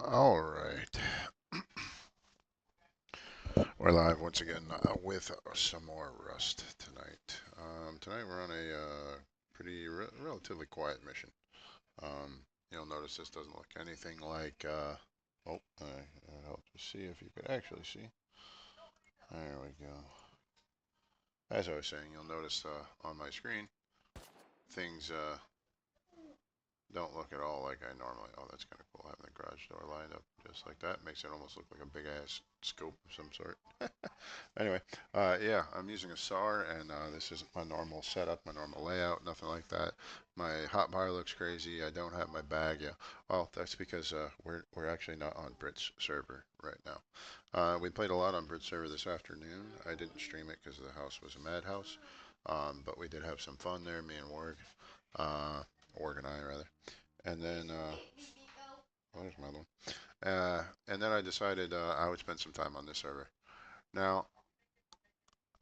All right. We're live once again with some more Rust tonight. Tonight we're on a pretty relatively quiet mission. You'll notice this doesn't look anything like. I'll help you see if you could actually see. There we go. As I was saying, you'll notice on my screen things don't look at all like I normally. Oh, that's kind of cool. Having the garage door lined up just like that makes it almost look like a big ass scope of some sort. Anyway, yeah, I'm using a SAR, and this isn't my normal setup, my normal layout, nothing like that. My hotbar looks crazy. I don't have my bag yet. Well, that's because we're actually not on Brit's server right now. We played a lot on Brit's server this afternoon. I didn't stream it because the house was a madhouse, but we did have some fun there, me and Warg, Warg and I rather. And then, oh, there's my one. And then I decided I would spend some time on this server. Now,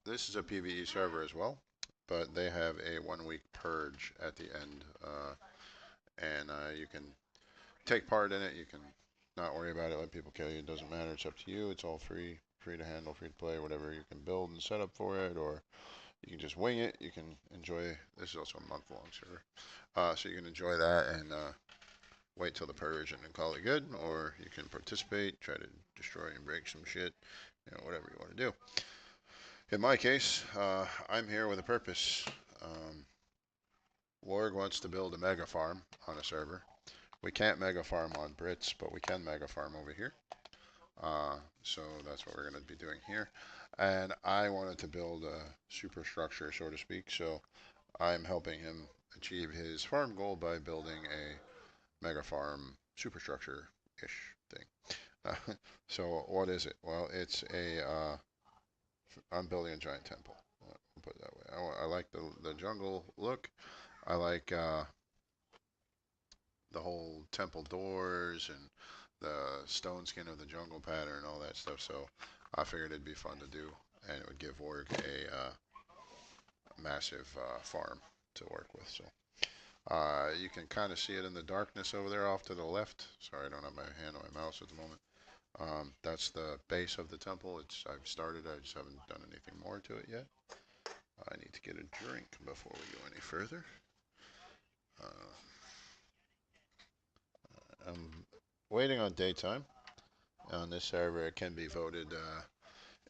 this is a PvE server as well, but they have a 1 week purge at the end, and you can take part in it. You can not worry about it, let people kill you. It doesn't matter. It's up to you. It's all free to handle, free to play, whatever you can build and set up for it, or you can just wing it. You can enjoy. This is also a month-long server, so you can enjoy that and wait till the purge and then call it good, or you can participate, try to destroy and break some shit, whatever you want to do. In my case, I'm here with a purpose. Um, Warg wants to build a mega farm on a server. We can't mega farm on Brits, but we can mega farm over here. So that's what we're going to be doing here. And I wanted to build a superstructure, so to speak. So I'm helping him achieve his farm goal by building a mega farm superstructure-ish thing. So what is it? Well, it's I'm building a giant temple. I'll put it that way. I like the jungle look. I like the whole temple doors and the stone skin of the jungle pattern, all that stuff. So I figured it'd be fun to do, and it would give Org a massive farm to work with. So you can kind of see it in the darkness over there off to the left. Sorry, I don't have my hand on my mouse at the moment. That's the base of the temple. I've started. I just haven't done anything more to it yet. I need to get a drink before we go any further. Uh, I'm waiting on daytime on this server. It can be voted.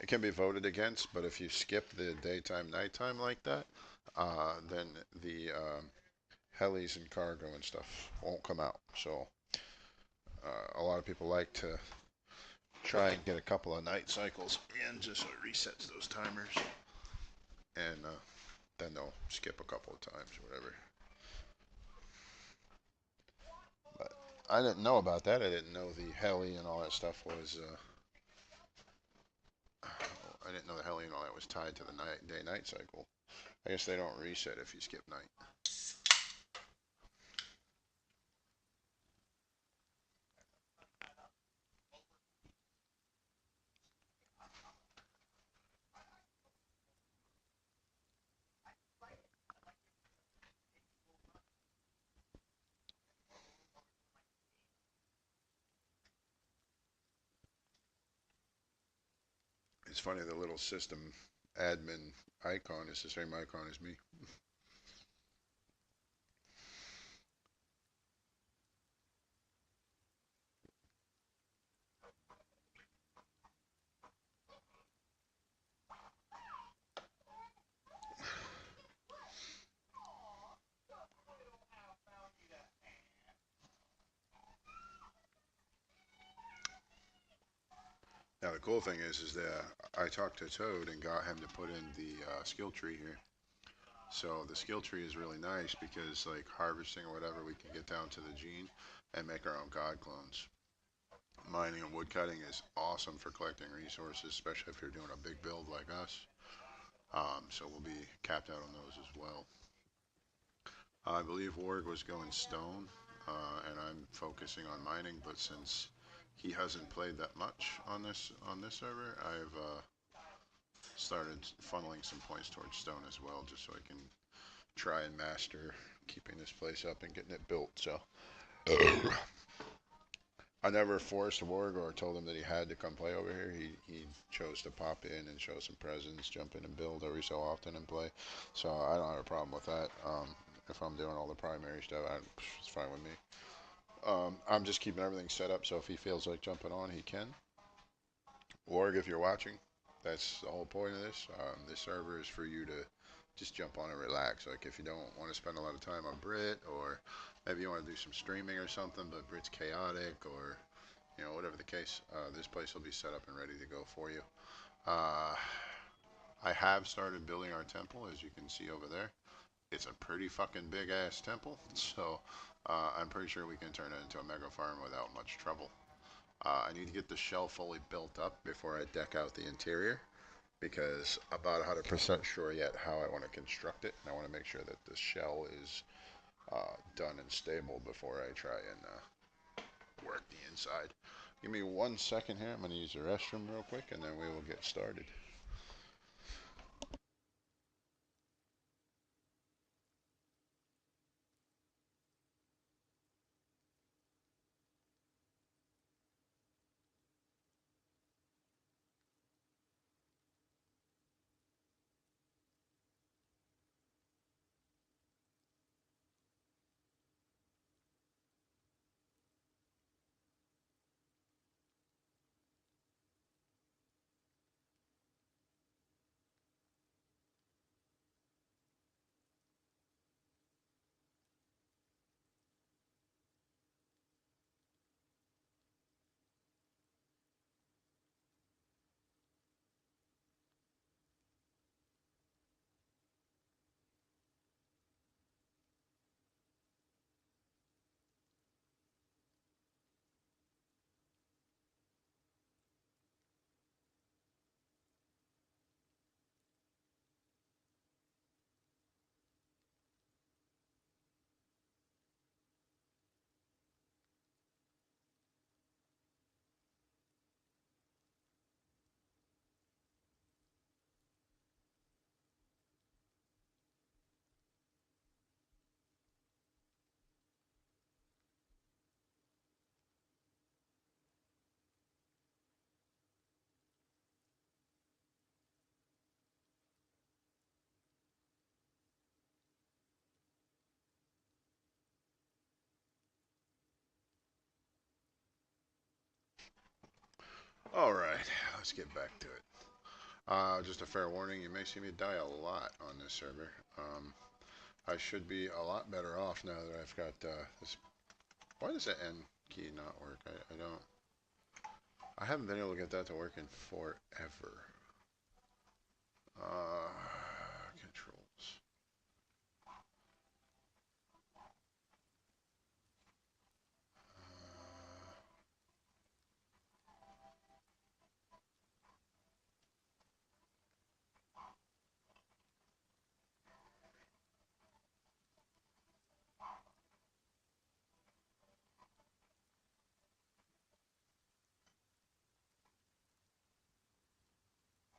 It can be voted against, but if you skip the daytime, nighttime like that, then the helis and cargo and stuff won't come out. So a lot of people like to try and get a couple of night cycles in, just so it resets those timers, and then they'll skip a couple of times or whatever. But I didn't know about that. I didn't know the heli and all that stuff was. I didn't know the heli and all that was tied to the night day-night cycle. I guess they don't reset if you skip night. It's funny, the little system admin icon is the same icon as me. Now the cool thing is that I talked to Toad and got him to put in the skill tree here. So the skill tree is really nice because like harvesting or whatever, we can get down to the gene and make our own god clones. Mining and woodcutting is awesome for collecting resources, especially if you're doing a big build like us. So we'll be capped out on those as well. I believe Warg was going stone, and I'm focusing on mining. But since he hasn't played that much on this server, I've started funneling some points towards stone as well, just so I can try and master keeping this place up and getting it built. So I never forced Warg or told him that he had to come play over here. He chose to pop in and show some presence, jump in and build every so often and play. So I don't have a problem with that. If I'm doing all the primary stuff, it's fine with me. I'm just keeping everything set up so if he feels like jumping on, he can. Warg, if you're watching, that's the whole point of this. This server is for you to just jump on and relax. Like if you don't want to spend a lot of time on Brit, or maybe you want to do some streaming or something, but Brit's chaotic, or whatever the case, this place will be set up and ready to go for you. Uh, I have started building our temple, as you can see over there. It's a pretty fucking big ass temple, so I'm pretty sure we can turn it into a mega farm without much trouble. I need to get the shell fully built up before I deck out the interior because I'm about 100% sure yet how I want to construct it, and I want to make sure that the shell is done and stable before I try and work the inside. Give me 1 second here. I'm going to use the restroom real quick, and then we will get started. All right, let's get back to it. Just a fair warning, you may see me die a lot on this server. I should be a lot better off now that I've got this. Why does the N key not work? I don't. I haven't been able to get that to work in forever. Controls.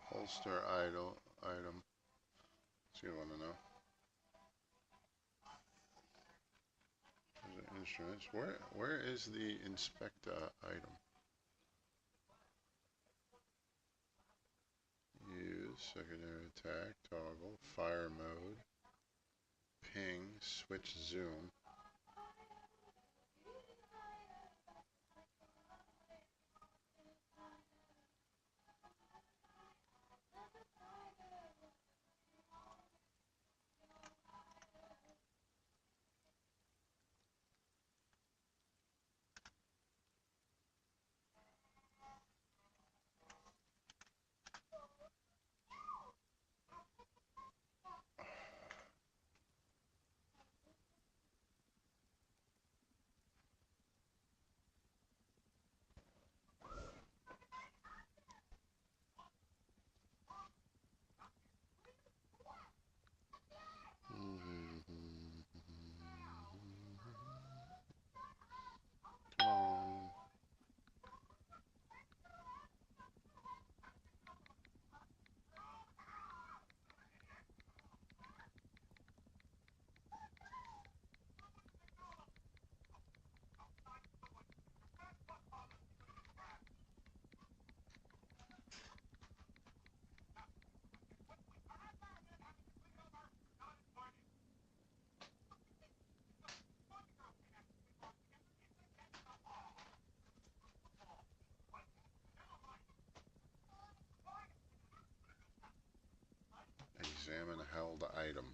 Holster idle item. So you want to know. Instruments. Where is the inspect item? Use secondary attack toggle fire mode ping switch zoom. held item.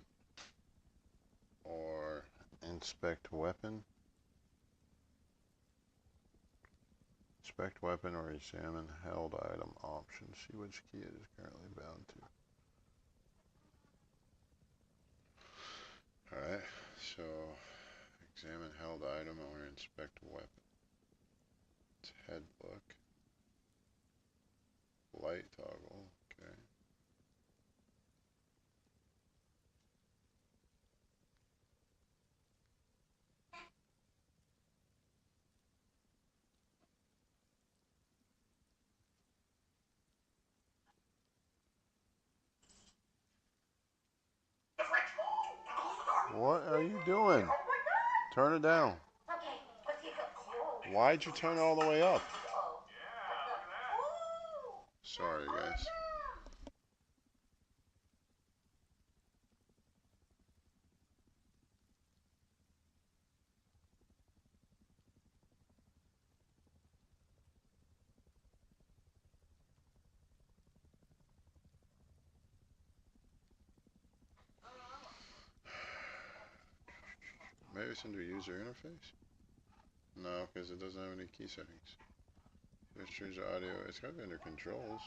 Or inspect weapon. Inspect weapon or examine held item option. See which key it is currently bound to. Alright, so examine held item or inspect weapon. It's head look. Light toggle, okay. What are you doing? Turn it down. Why'd you turn it all the way up? Sorry, guys. Maybe it's under user interface? No, because it doesn't have any key settings. Features audio. It's got to be under controls.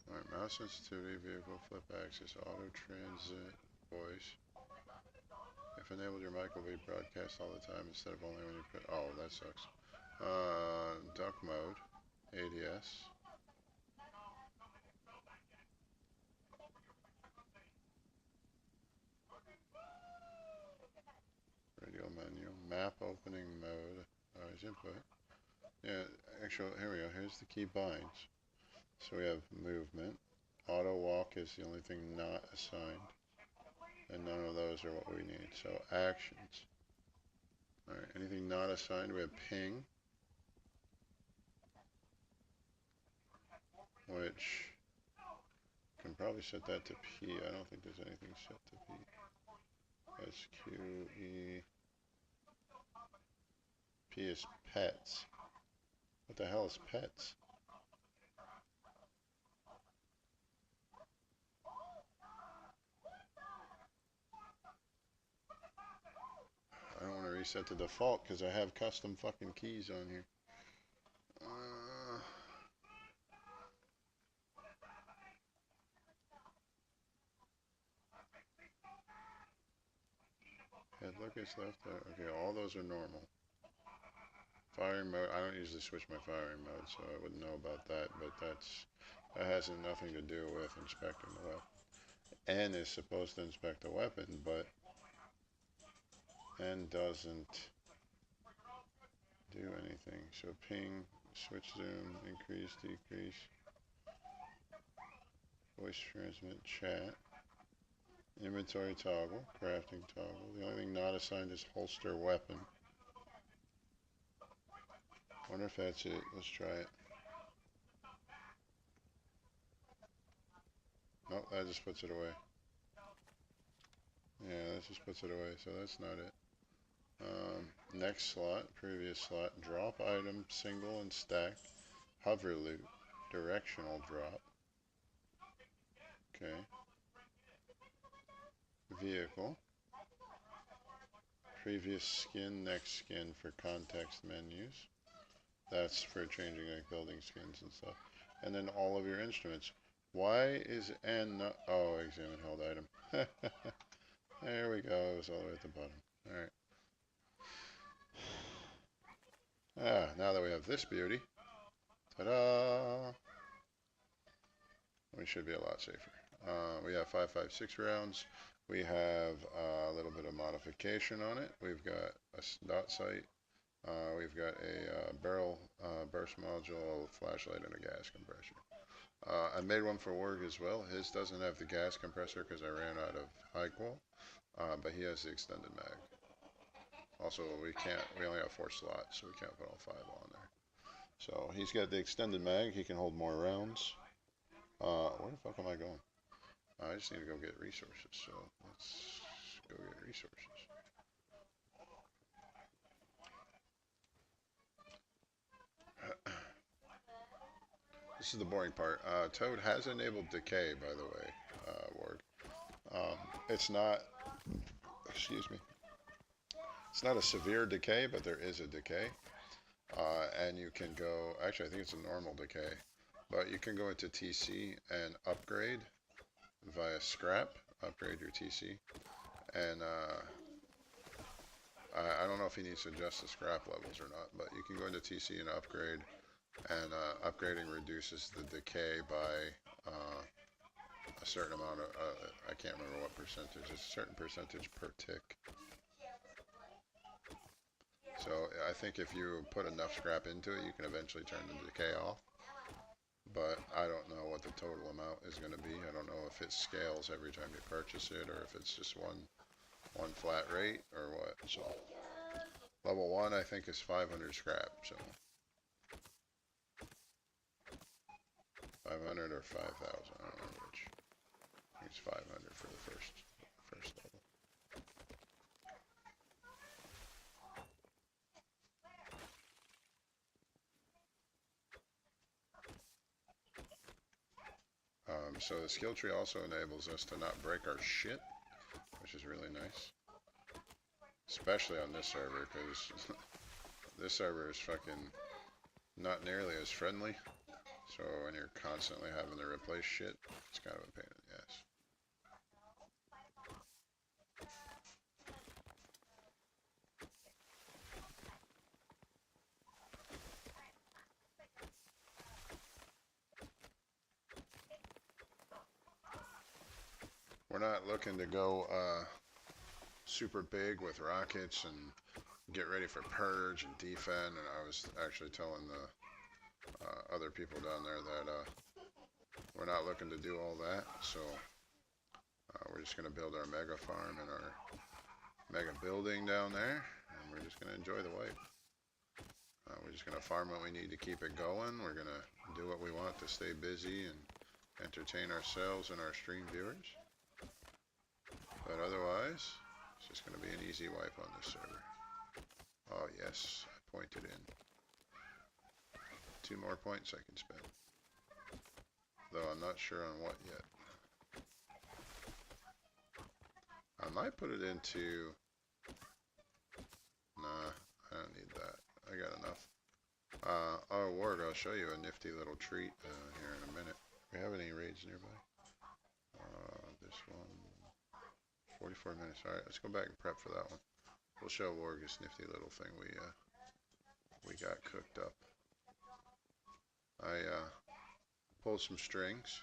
Alright, mouse sensitivity, vehicle, flip axis, auto transit, voice. If enabled, your mic will be broadcast all the time instead of only when you put. Oh, that sucks. Duck mode, ADS. Radio menu, map opening mode. Is input. Yeah, actually, here we go. Here's the key binds. So we have movement. Auto walk is the only thing not assigned. And none of those are what we need. So actions. Alright, anything not assigned, we have ping. Which, can probably set that to P. I don't think there's anything set to P. SQE. P is pets. What the hell is pets? I don't want to reset the default because I have custom fucking keys on here. Head look is left. Okay, all those are normal. Firing mode, I don't usually switch my firing mode, so I wouldn't know about that, but that has nothing to do with inspecting the weapon. N is supposed to inspect the weapon, but N doesn't do anything. So ping, switch zoom, increase, decrease, voice transmit, chat, inventory toggle, crafting toggle. The only thing not assigned is holster weapon. Wonder if that's it. Let's try it. Nope, that just puts it away. Yeah, that just puts it away, so that's not it. Next slot, previous slot, drop item, single and stack, hover loop, directional drop. Okay. Vehicle. Previous skin, next skin for context menus. That's for changing like building skins and stuff. And then all of your instruments. Why is N not, oh, examine held item. There we go, it was all the way at the bottom. Alright. Now that we have this beauty, ta-da! We should be a lot safer. We have 5.56 rounds. We have a little bit of modification on it. We've got a dot sight. We've got a barrel burst module, flashlight, and a gas compressor. I made one for Warg as well. His doesn't have the gas compressor because I ran out of high qual, but he has the extended mag. Also, we only have 4 slots, so we can't put all 5 on there. So he's got the extended mag. He can hold more rounds. Where the fuck am I going? I just need to go get resources. So let's go get resources. This is the boring part. Toad has enabled decay, by the way, Ward. It's not, excuse me, it's not a severe decay, but there is a decay. And you can go, actually I think it's a normal decay, but you can go into TC and upgrade via scrap, upgrade your TC. And I don't know if he needs to adjust the scrap levels or not, but you can go into TC and upgrade, and upgrading reduces the decay by a certain amount of, I can't remember what percentage, it's a certain percentage per tick. So I think if you put enough scrap into it, you can eventually turn the decay off. But I don't know what the total amount is going to be. I don't know if it scales every time you purchase it, or if it's just one flat rate, or what. So level 1 I think is 500 scrap. So 500 or 5,000, I don't remember which. I think it's 500 for the first level. So the skill tree also enables us to not break our shit, which is really nice. Especially on this server, because this server is fucking not nearly as friendly. So when you're constantly having to replace shit, it's kind of a pain in the ass. We're not looking to go super big with rockets and get ready for purge and defend. And I was actually telling the other people down there that we're not looking to do all that. So we're just going to build our mega farm and our mega building down there, and we're just going to enjoy the wipe. We're just going to farm what we need to keep it going. We're going to do what we want to stay busy and entertain ourselves and our stream viewers. But otherwise, it's just going to be an easy wipe on this server. Oh yes, I pointed in. 2 more points I can spend. Though I'm not sure on what yet. I might put it into... Nah, I don't need that. I got enough. Oh, Ward, I'll show you a nifty little treat here in a minute. Do we have any raids nearby? This one... 44 minutes. Alright, let's go back and prep for that one. We'll show Ward this nifty little thing we got cooked up. I pulled some strings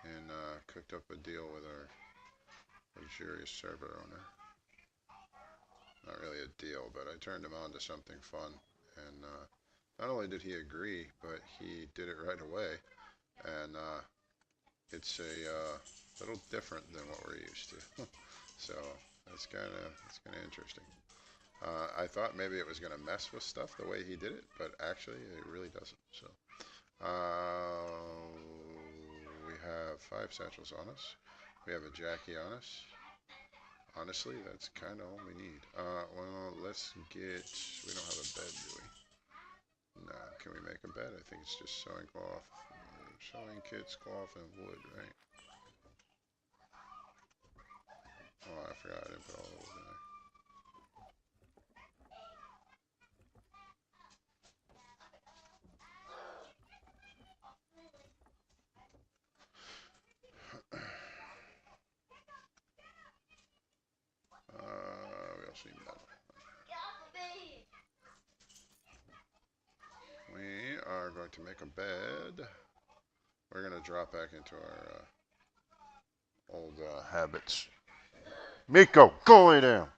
and cooked up a deal with our luxurious server owner. Not really a deal, but I turned him on to something fun. And not only did he agree, but he did it right away. And it's a little different than what we're used to. So it's kind of interesting. I thought maybe it was going to mess with stuff the way he did it, but actually it really doesn't. So we have 5 satchels on us. We have a Jackie on us. Honestly, that's kind of all we need. Well, let's get... We don't have a bed, do we? Nah, can we make a bed? I think it's just sewing cloth. Sewing kits, cloth, and wood, right? Oh, I forgot I didn't put all the wood in there. We also need metal. We are going to make a bed. We're going to drop back into our old habits. Miko, go lay down.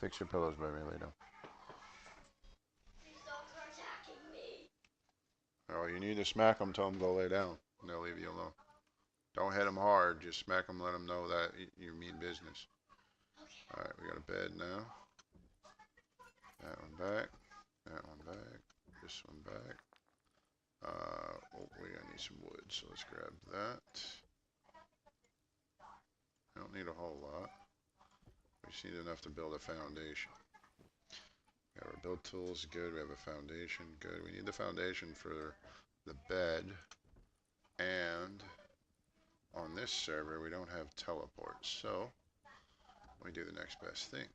Fix your pillows, baby. Lay down. Oh, you need to smack them. Tell them go lay down, and they'll leave you alone. Don't hit them hard. Just smack them. Let them know that you mean business. All right, we got a bed now. That one back. That one back. This one back. Oh, we're gonna need some wood, so let's grab that. I don't need a whole lot. We just need enough to build a foundation. We have our build tools, good. We have a foundation, good. We need the foundation for the bed. And on this server, we don't have teleports, so we do the next best thing.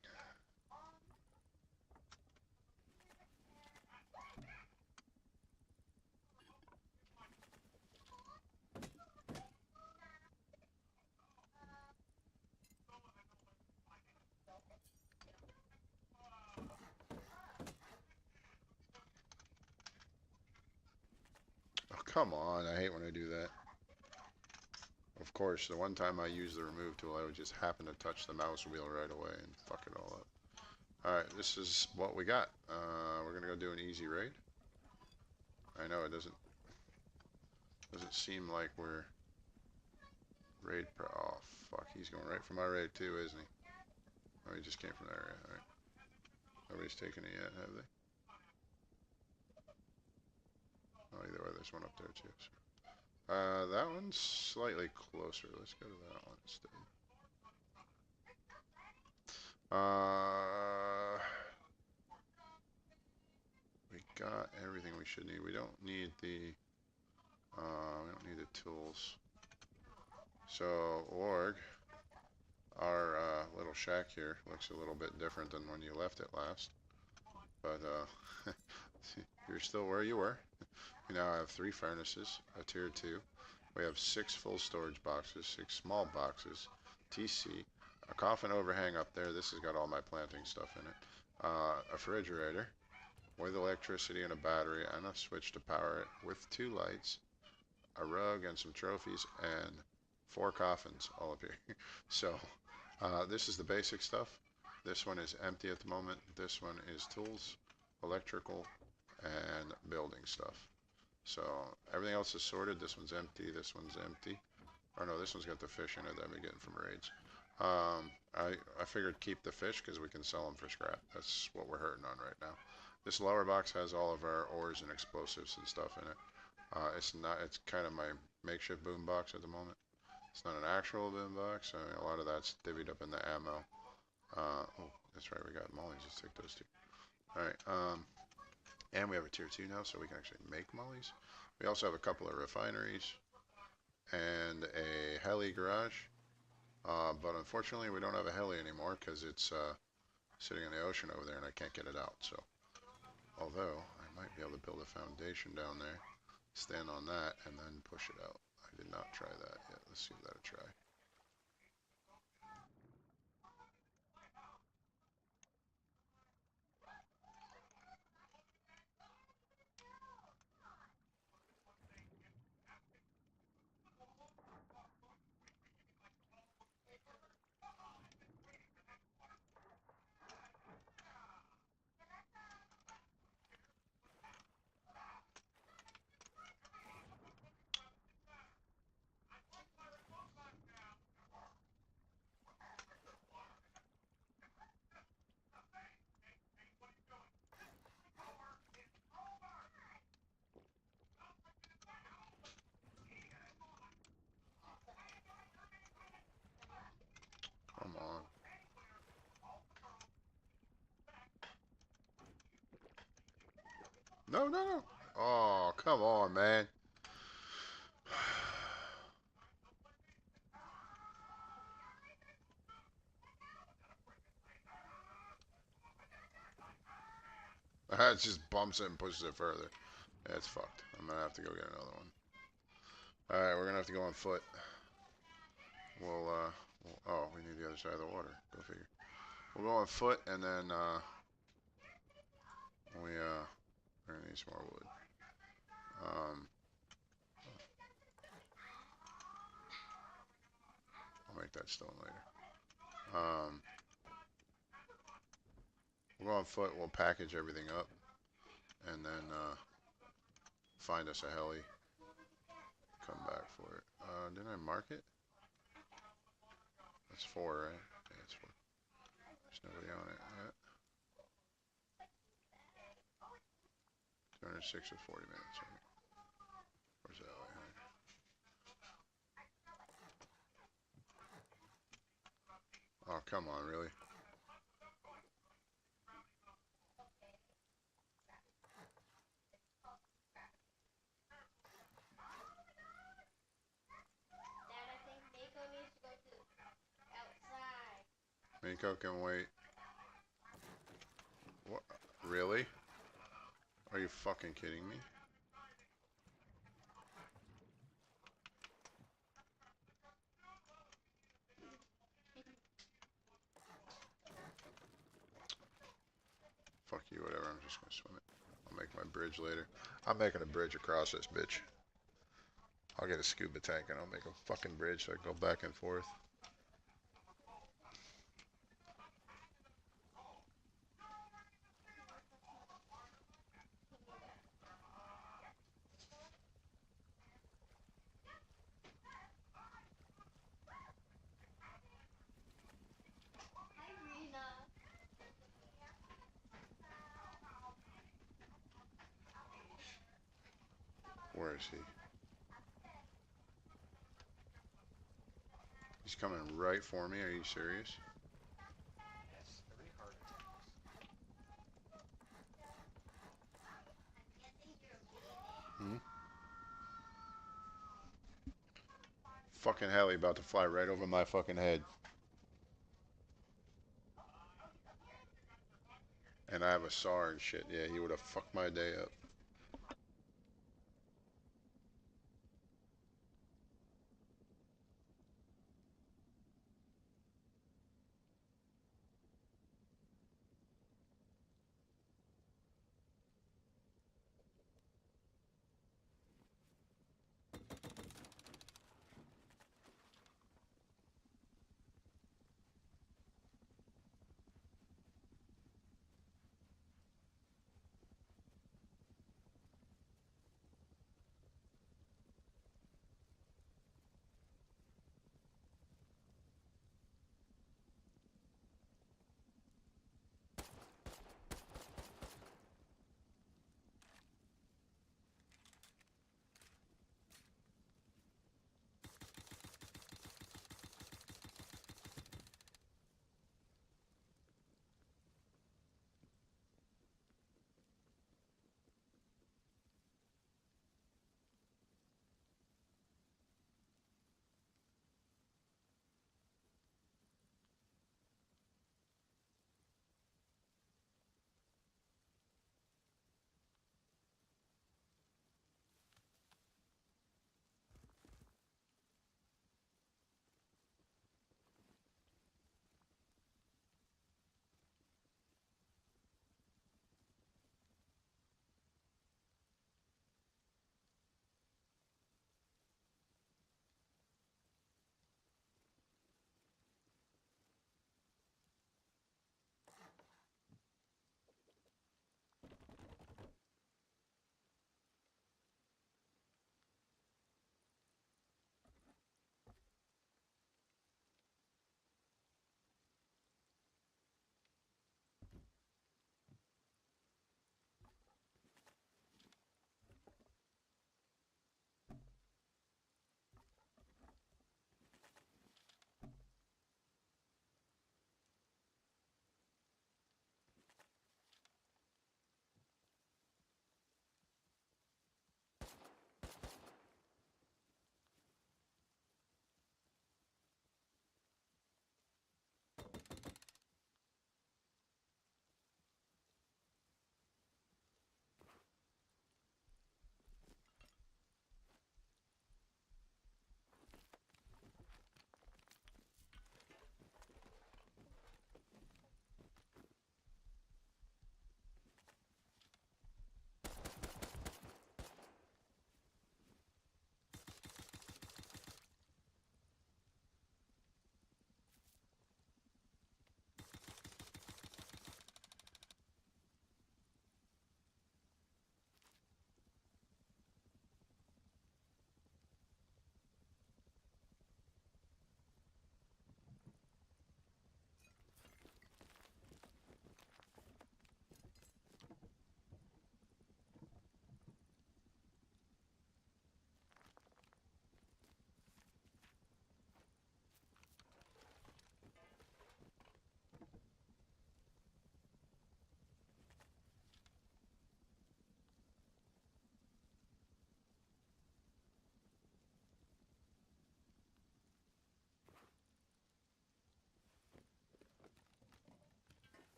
Oh, come on. I hate when I do that. Of course, the one time I use the remove tool, I would just happen to touch the mouse wheel right away and fuck it all up. Alright, this is what we got. We're gonna go do an easy raid. I know it doesn't seem like we're raid pro. Oh, fuck. He's going right for my raid too, isn't he? Oh, he just came from that area. Alright. Nobody's taken it yet, have they? Oh, either way, there's one up there too. So. That one's slightly closer. Let's go to that one instead. We got everything we should need. We don't need the tools. So org, our little shack here looks a little bit different than when you left it last. But you're still where you were. We now have 3 furnaces, a tier 2. We have 6 full storage boxes, 6 small boxes, TC, a coffin overhang up there. This has got all my planting stuff in it. A refrigerator with electricity and a battery and a switch to power it with 2 lights, a rug and some trophies, and 4 coffins all up here. So this is the basic stuff. This one is empty at the moment. This one is tools, electrical, and building stuff. So everything else is sorted. This one's empty. This one's empty. Or no, this one's got the fish in it that I've been getting from raids. I figured keep the fish because we can sell them for scrap. That's what we're hurting on right now. This lower box has all of our ores and explosives and stuff in it. It's kind of my makeshift boom box at the moment. It's not an actual boom box. I mean, a lot of that's divvied up in the ammo. Oh, that's right. We got mollies. Let's take those 2. All right. And we have a tier 2 now, so we can actually make mollies. We also have a couple of refineries and a heli garage. But unfortunately, we don't have a heli anymore because it's sitting in the ocean over there and I can't get it out. So, although I might be able to build a foundation down there, stand on that, and then push it out. I did not try that yet. Let's give that a try. Come on. No, no, no. Oh, come on, man. That just bumps it and pushes it further. That's fucked. I'm gonna have to go get another one. Alright, we're gonna have to go on foot. Oh, we need the other side of the water. Go figure. We'll go on foot and then, we're gonna need some more wood. I'll make that stone later. We'll go on foot, we'll package everything up, and then, find us a heli. Come back for it. Didn't I mark it? That's 4, right? Yeah, it's 4. There's nobody on it yet. 206 with 40 minutes. Right? Where's that way? Oh, come on, really? Miko can wait. What? Really? Are you fucking kidding me? Fuck you, whatever. I'm just gonna swim it. I'll make my bridge later. I'm making a bridge across this bitch. I'll get a scuba tank and I'll make a fucking bridge so I can go back and forth. Where is he? He's coming right for me. Are you serious? Hmm? Fucking heli about to fly right over my fucking head. And I have a SAR and shit. Yeah, he would have fucked my day up.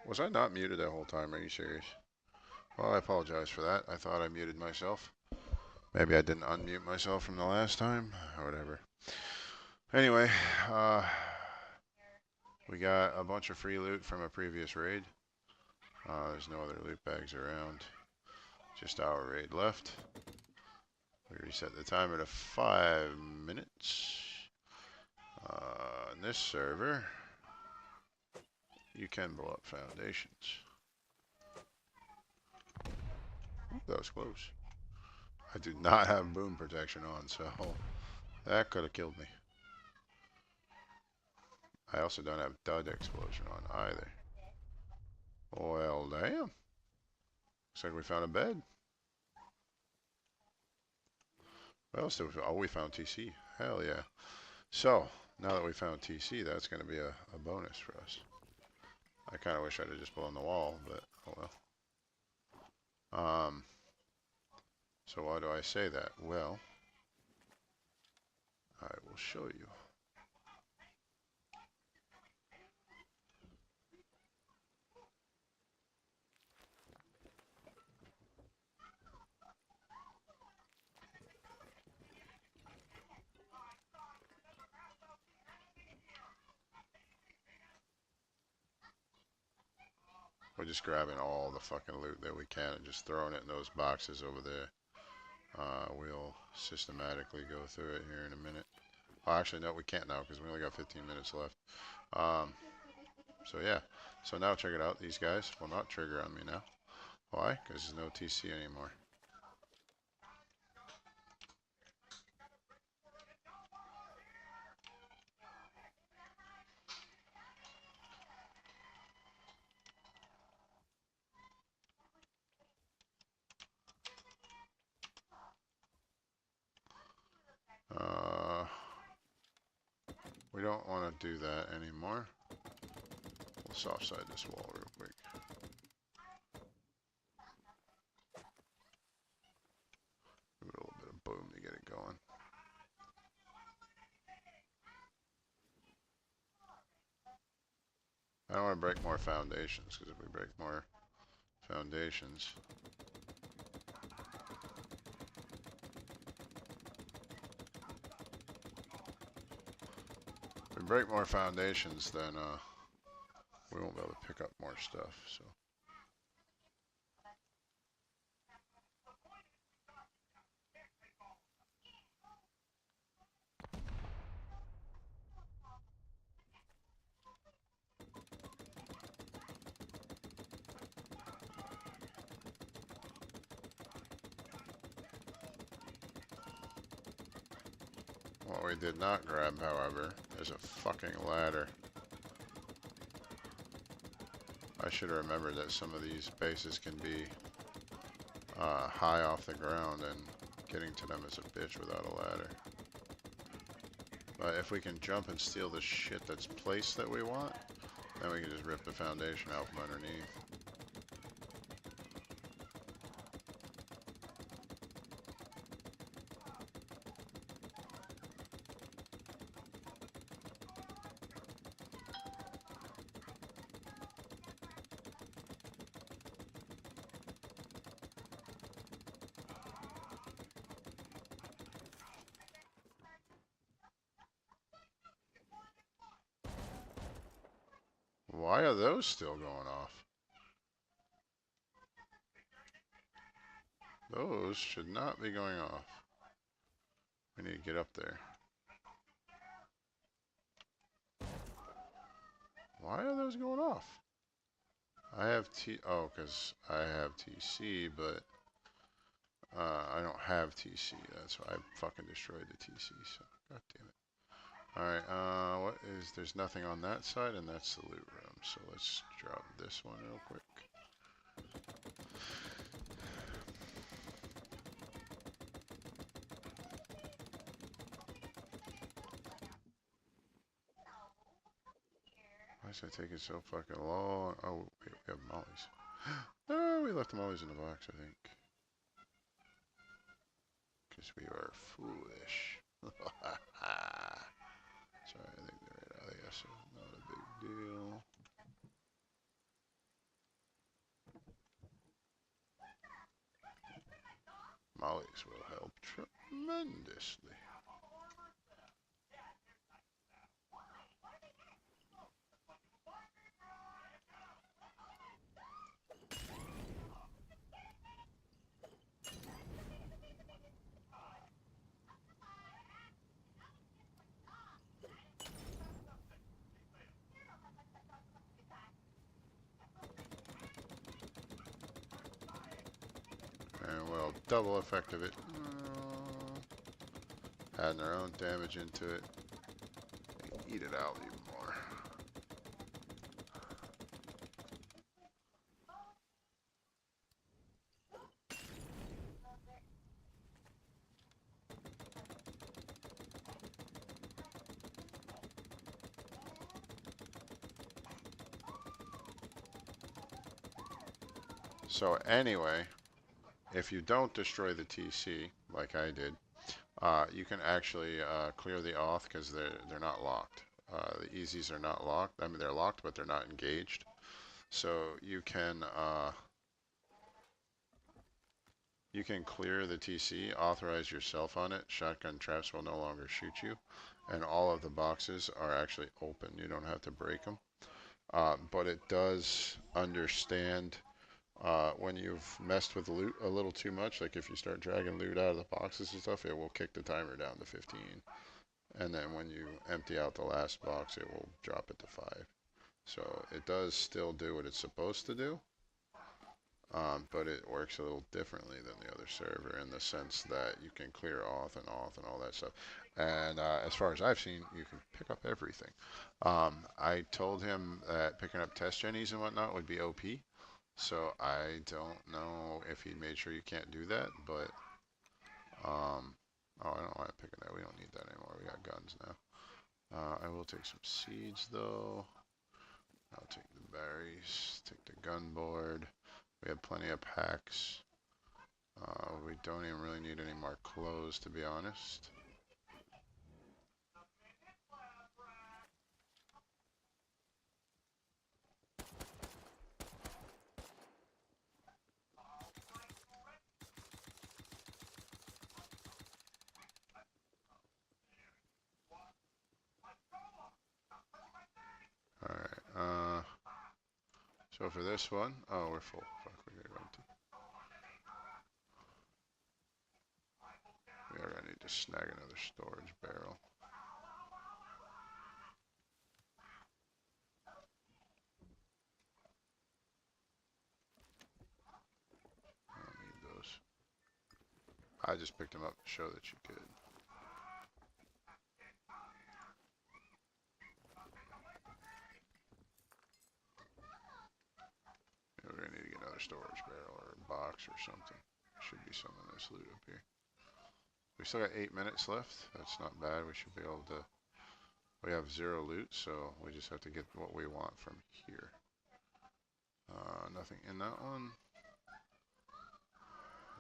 Was I not muted that whole time? Are you serious? Well, I apologize for that. I thought I muted myself. Maybe I didn't unmute myself from the last time, or whatever. Anyway, we got a bunch of free loot from a previous raid. There's no other loot bags around. Just our raid left. We reset the timer to 5 minutes. On this server, you can blow up foundations. That was close. I do not have boom protection on, so that could have killed me. I also don't have dud explosion on either. Well, damn. Looks like we found a bed. What else did we find? Oh, we found TC. Hell yeah. So, now that we found TC, that's going to be a bonus for us. I kind of wish I'd have just blown the wall, but oh well. So why do I say that? Well, I will show you. We're just grabbing all the fucking loot that we can and just throwing it in those boxes over there. We'll systematically go through it here in a minute. Oh, actually, no, we can't now because we only got 15 minutes left. So yeah. So now check it out. These guys will not trigger on me now. Why? Because there's no TC anymore. We don't want to do that anymore. We'll soft side this wall real quick. Give it a little bit of boom to get it going. I don't want to break more foundations, because if we break more foundations, then we won't be able to pick up more stuff. So. What we did not grab, however, is a fucking ladder. I should have remembered that some of these bases can be high off the ground, and getting to them is a bitch without a ladder. But if we can jump and steal the shit that's placed that we want, then we can just rip the foundation out from underneath. Why are those still going off? Those should not be going off. We need to get up there. Why are those going off? I have oh, because I have TC, but I don't have TC. That's why I fucking destroyed the TC, so god damn it. Alright, what is, there's nothing on that side, and that's the loot room, so let's drop this one real quick. Why is that taking so fucking long? Oh, wait, we have mollies. Oh, we left the mollies in the box, I think. Because we are foolish. Sorry, I think they're right out of here, so not a big deal. tremendously. And well, double effect of it. Adding their own damage into it. Eat it out even more. So anyway, if you don't destroy the TC, like I did, you can actually clear the auth because they're not locked. The easies are not locked. I mean, they're locked, but they're not engaged. So you can clear the TC, authorize yourself on it. Shotgun traps will no longer shoot you, and all of the boxes are actually open. You don't have to break them. But it does understand when you've messed with loot a little too much, like if you start dragging loot out of the boxes and stuff, it will kick the timer down to 15. And then when you empty out the last box, it will drop it to 5. So it does still do what it's supposed to do, but it works a little differently than the other server in the sense that you can clear auth and all that stuff. And as far as I've seen, you can pick up everything. I told him that picking up test jennies and whatnot would be OP. So I don't know if he made sure you can't do that, but oh, I don't want to pick that. We don't need that anymore. We got guns now. I will take some seeds though. I'll take the berries, take the gun board. We have plenty of packs. We don't even really need any more clothes, to be honest. Alright, so for this one, oh, we're full. Fuck, we gotta go empty. We are gonna need to snag another storage barrel. I don't need those. I just picked them up to show that you could. We're gonna need to get another storage barrel or a box or something. Should be some of this loot up here. We still got 8 minutes left. That's not bad. We should be able to. We have 0 loot, so we just have to get what we want from here. Nothing in that one.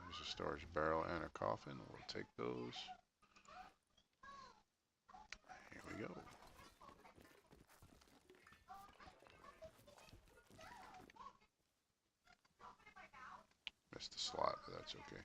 There's a storage barrel and a coffin. We'll take those. Here we go. Missed the slot, but that's okay.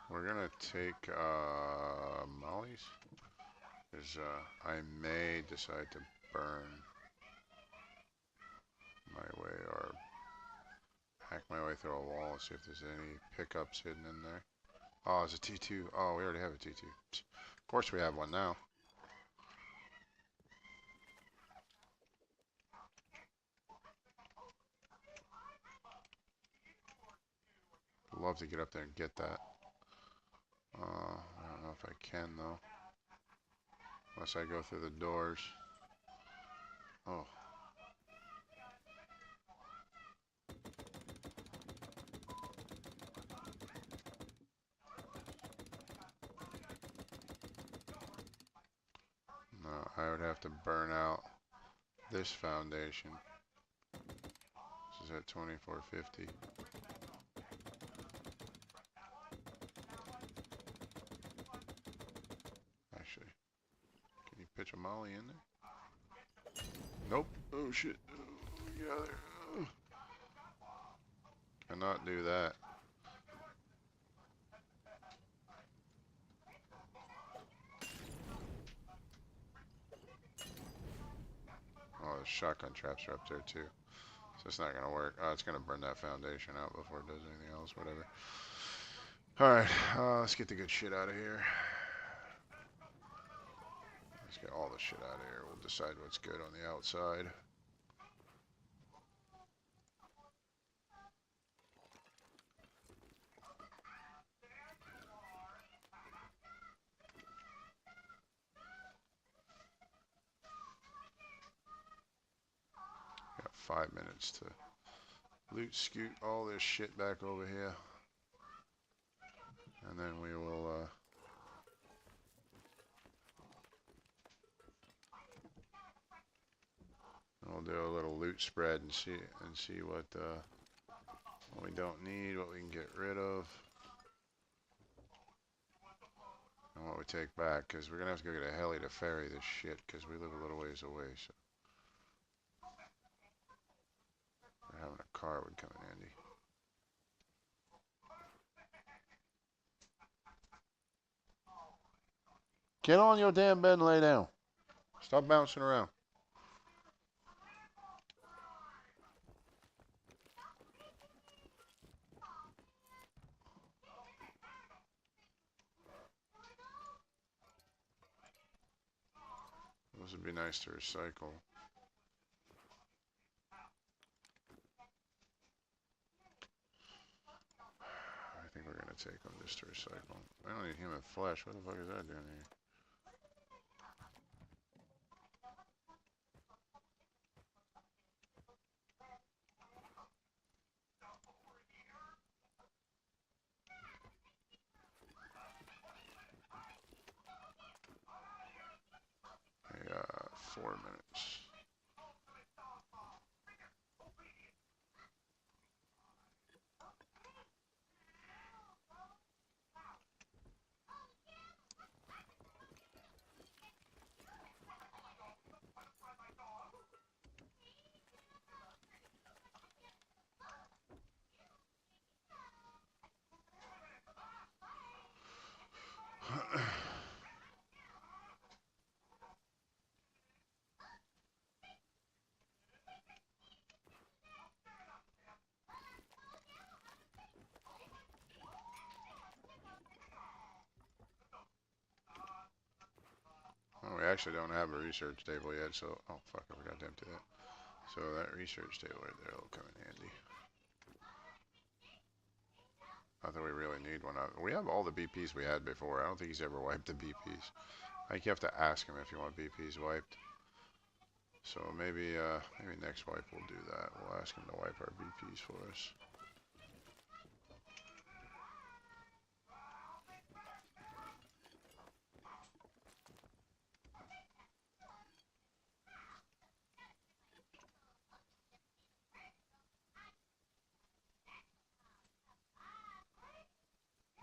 We're gonna take mollies, because I may decide to burn my way or hack my way through a wall and see if there's any pickups hidden in there. Oh, it's a T2. Oh, we already have a T2. Of course we have one now. Love to get up there and get that. I don't know if I can though. Unless I go through the doors. Oh. would have to burn out this foundation. This is at 2450. Actually, can you pitch a molly in there? Nope. Oh shit. Oh, yeah, there. Oh. Cannot do that. Oh, the shotgun traps are up there too. So it's not gonna work. Oh, it's gonna burn that foundation out before it does anything else, whatever. Alright, let's get the good shit out of here. Let's get all the shit out of here. We'll decide what's good on the outside. Got 5 minutes to loot scoot all this shit back over here. And then we will we'll do a little loot spread and see what we don't need, what we can get rid of, and what we take back. Because we're gonna have to go get a heli to ferry this shit. Because we live a little ways away, so having a car would come in handy. Get on your damn bed and lay down. Stop bouncing around. Those would be nice to recycle. I think we're gonna take them just to recycle. I don't need human flesh. What the fuck is that doing here? Hey, 4 minutes. Oh, we actually don't have a research table yet, so... Oh, fuck, I forgot to empty that. So that research table right there will come in handy. Not that we really need one. We have all the BPs we had before. I don't think he's ever wiped the BPs. I think you have to ask him if you want BPs wiped. So maybe maybe next wipe we'll do that. We'll ask him to wipe our BPs for us.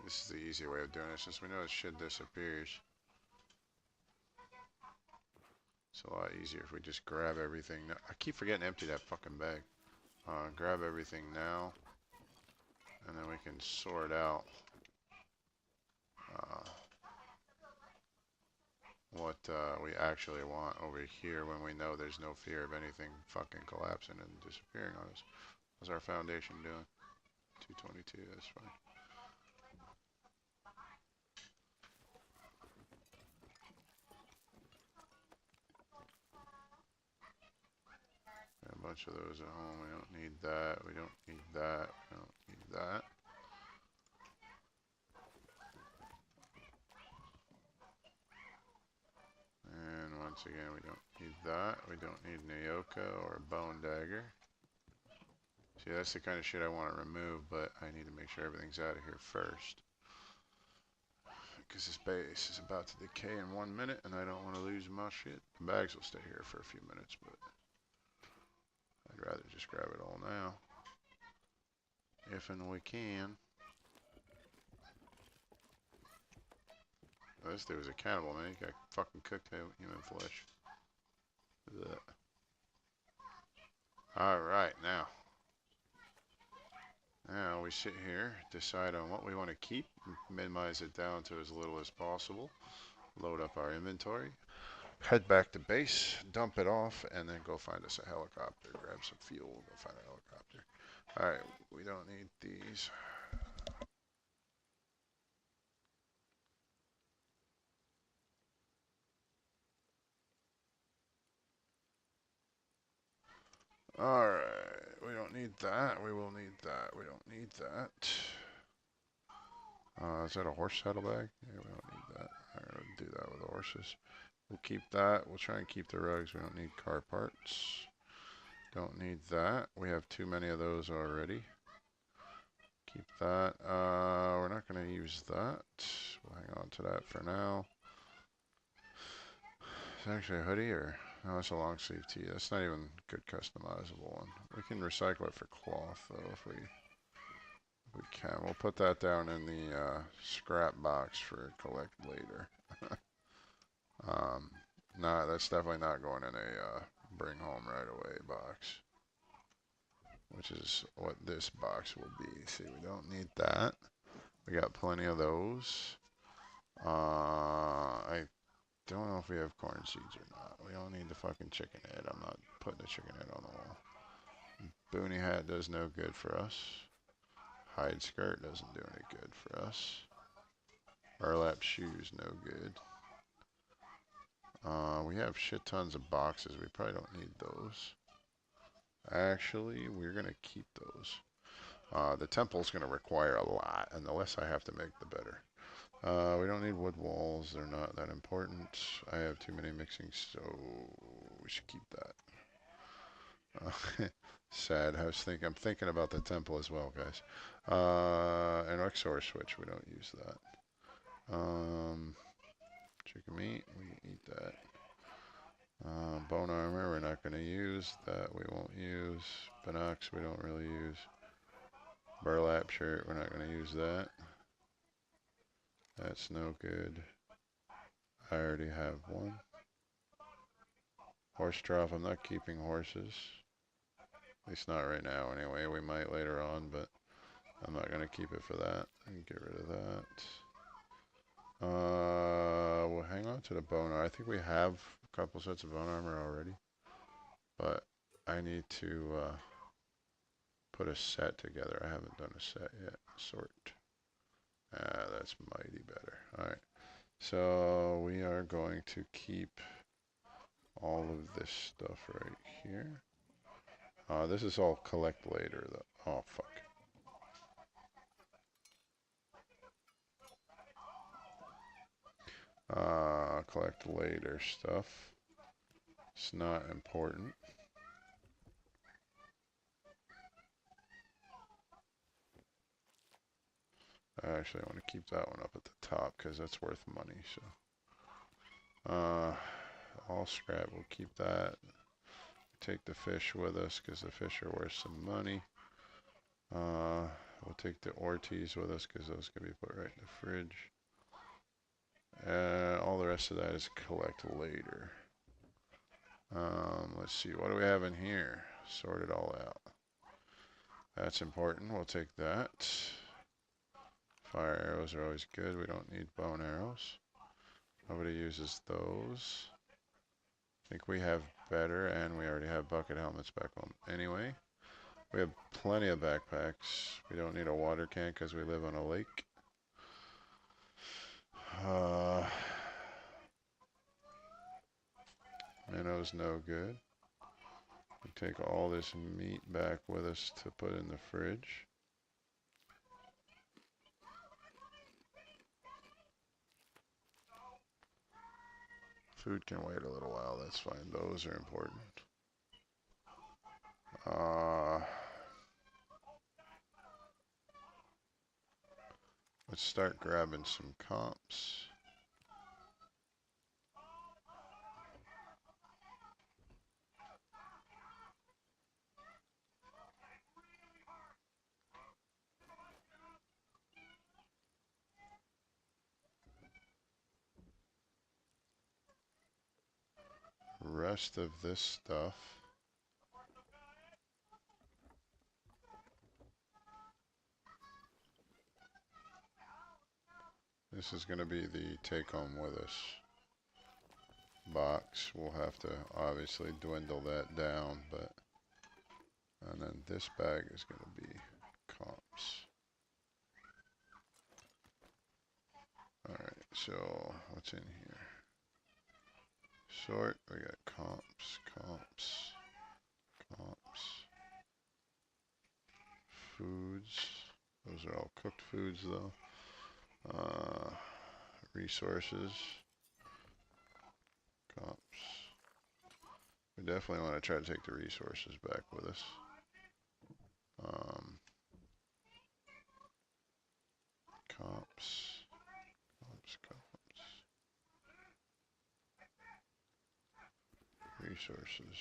This is the easy way of doing it since we know this shit disappears. It's a lot easier if we just grab everything. I keep forgetting to empty that fucking bag. Grab everything now, and then we can sort out what we actually want over here when we know there's no fear of anything fucking collapsing and disappearing on us. How's our foundation doing? 222, that's fine. A bunch of those at home. We don't need that. We don't need that. We don't need that. And once again, we don't need that. We don't need Nyoka or Bone Dagger. See, that's the kind of shit I want to remove, but I need to make sure everything's out of here first. because this base is about to decay in 1 minute, and I don't want to lose my shit. The bags will stay here for a few minutes, but I'd rather just grab it all now, if and we can. Oh, this dude was a cannibal, man. He got fucking cooked human flesh. Alright, now. Now we sit here, decide on what we want to keep, minimize it down to as little as possible, load up our inventory, head back to base, dump it off, and then go find us a helicopter, grab some fuel, go find a helicopter. Alright, we don't need these. Alright, we don't need that, we will need that, we don't need that. Is that a horse saddlebag? Yeah, we don't need that. I'm going to do that with the horses. We'll keep that. We'll try and keep the rugs. We don't need car parts. Don't need that. We have too many of those already. Keep that. We're not going to use that. We'll hang on to that for now. It's actually a hoodie or... No, it's a long sleeve tee. That's not even a good customizable one. We can recycle it for cloth though if we can. We'll put that down in the scrap box for collect later. No, that's definitely not going in a bring home right away box, which is what this box will be. See, we don't need that. We got plenty of those. I don't know if we have corn seeds or not. We don't need the fucking chicken head. I'm not putting the chicken head on the wall. Boonie hat does no good for us. Hide skirt doesn't do any good for us. Burlap shoes, no good. We have shit tons of boxes. We probably don't need those. Actually, we're going to keep those. The temple's going to require a lot, and the less I have to make, the better. We don't need wood walls. They're not that important. I have too many mixing, so we should keep that. Sad. I'm thinking about the temple as well, guys. An XOR switch. We don't use that. Chicken meat. We can eat that. Bone armor. We're not going to use that. We won't use. Binocs. We don't really use. Burlap shirt. We're not going to use that. That's no good. I already have one. Horse trough. I'm not keeping horses. At least not right now anyway. We might later on, but I'm not going to keep it for that. And get rid of that. We'll hang on to the bone armor. I think we have a couple sets of bone armor already. But I need to put a set together. I haven't done a set yet. Sort. That's mighty better. Alright. So we are going to keep all of this stuff right here. This is all collect later though. Oh fuck. Collect later stuff. It's not important. Actually, I want to keep that one up at the top because that's worth money. So, all scrap. We'll keep that. Take the fish with us because the fish are worth some money. We'll take the Ortiz with us because those can be put right in the fridge. All the rest of that is collect later. Let's see. What do we have in here? Sort it all out. That's important. We'll take that. Fire arrows are always good. We don't need bone arrows. Nobody uses those. I think we have better, and we already have bucket helmets back home. Anyway, we have plenty of backpacks. We don't need a water can because we live on a lake. Minnow's no good. We take all this meat back with us to put in the fridge. Food can wait a little while, that's fine. Those are important. let's start grabbing some comps. Rest of this stuff. This is going to be the take home with us box. We'll have to obviously dwindle that down, but and then this bag is going to be comps. Alright, so what's in here? Sort, we got comps, foods. Those are all cooked foods though. Resources, comps. We definitely want to try to take the resources back with us. Comps. Resources.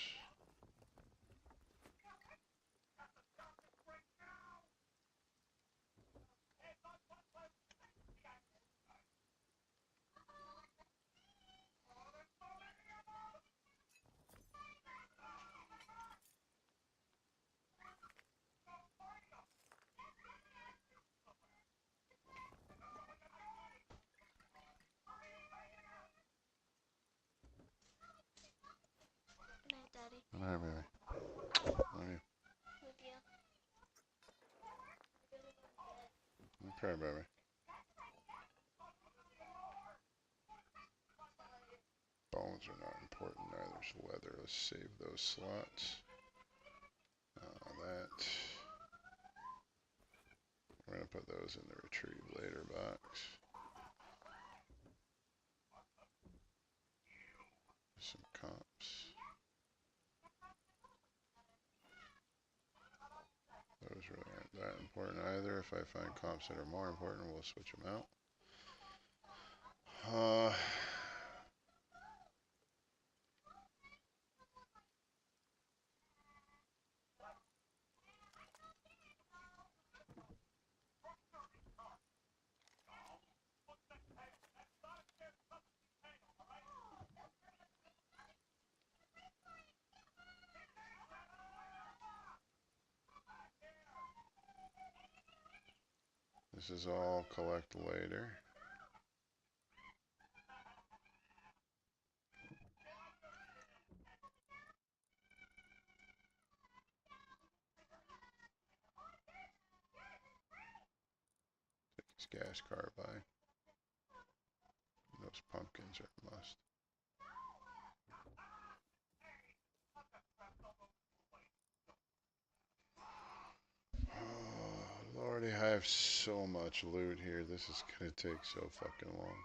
Alright, baby. Love you. Okay, baby. Bones are not important, neither's leather. Let's save those slots. That. We're going to put those in the retrieve later box. Some comps. Those really aren't that important either. If I find comps that are more important, we'll switch them out. This is all collect later. Take his gas car by. Those pumpkins are a must. Oh, Lordy, I have so much loot here. This is gonna take so fucking long.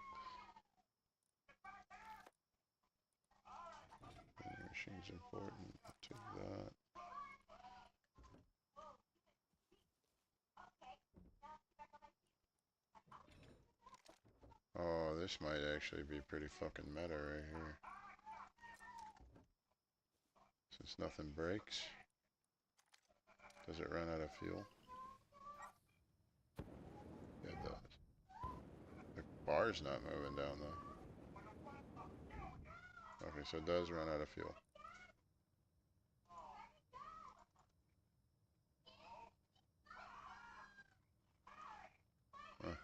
Vending machine's important. I'll take that. Oh, this might actually be pretty fucking meta right here. Since nothing breaks. Does it run out of fuel? Yeah, it does. The bar's not moving down though. Okay, so it does run out of fuel. Huh.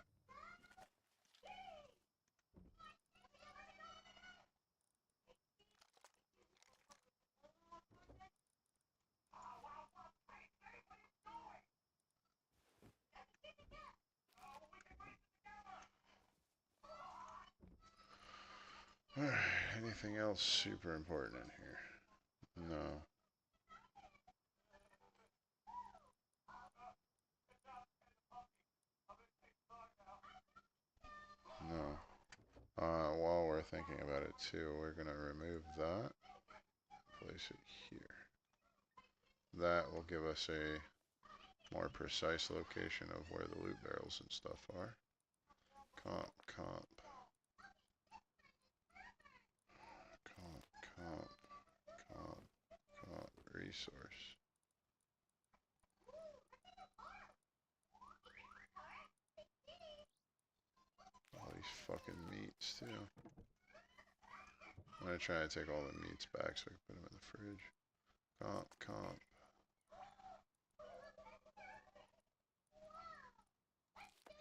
Alright, anything else super important in here? No. No. While we're thinking about it too, we're gonna remove that. Place it here. That will give us a more precise location of where the loot barrels and stuff are. Comp, comp. Comp, comp, comp, comp, resource. All these fucking meats, too. I'm gonna try to take all the meats back so I can put them in the fridge. Comp, comp.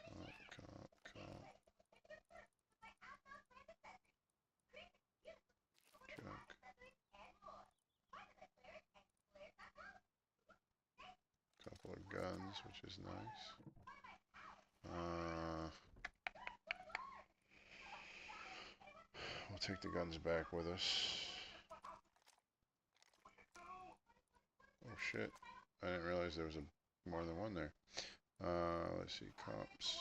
Comp, comp, comp. Junk. Couple of guns, which is nice. We'll take the guns back with us. Oh shit. I didn't realize there was more than one there. Let's see, comps.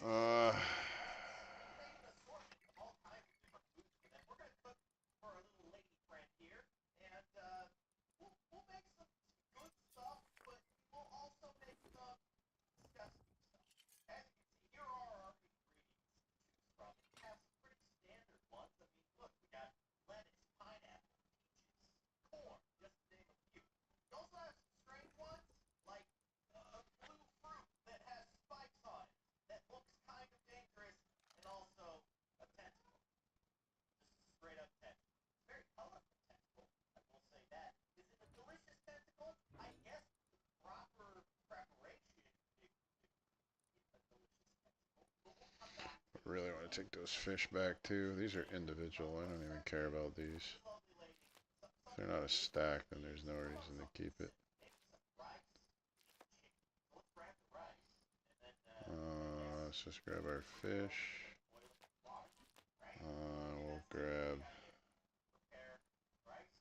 Uh, really want to take those fish back too. These are individual. I don't even care about these. If they're not a stack, then there's no reason to keep it. Let's just grab our fish. We'll grab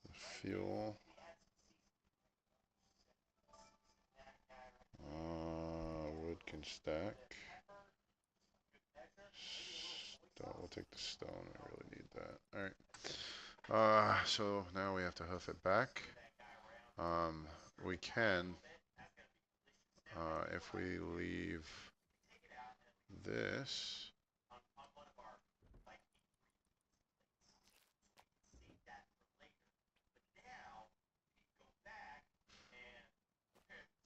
the fuel. Wood can stack. We'll take the stone. I really need that. Alright. So now we have to hoof it back. We can, if we leave this.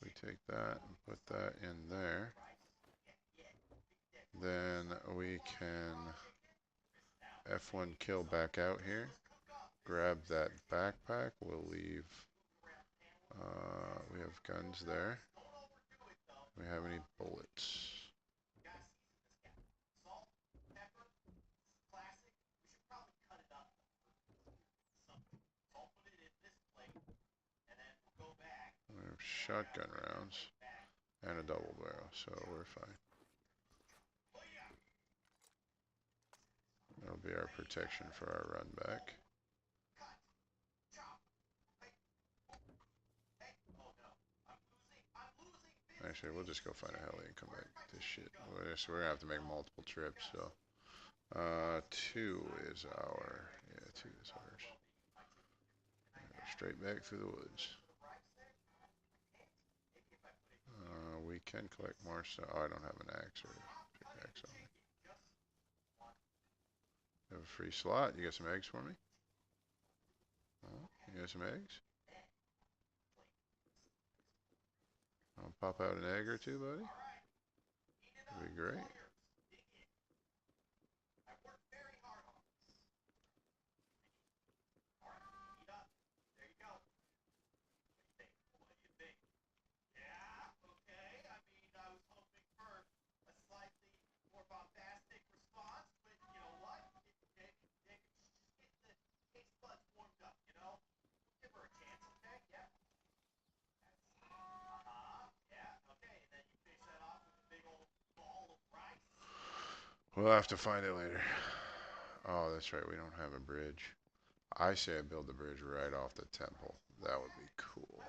We take that and put that in there. Then we can F1 kill back out here. Grab that backpack. We'll leave. We have guns there. Do we have any bullets? We have shotgun rounds and a double barrel, so we're fine. That'll be our protection for our run back. Actually, we'll just go find a heli and come back to this shit. We're gonna have to make multiple trips, so. 2 is our, yeah, 2 is ours. Straight back through the woods. We can collect more stuff. Oh, I don't have an axe or a pickaxe on me. Have a free slot. You got some eggs for me? Oh, you got some eggs? I'll pop out an egg or two, buddy. That'd be great. We'll have to find it later. Oh, that's right. We don't have a bridge. I say I build the bridge right off the temple. That would be cool.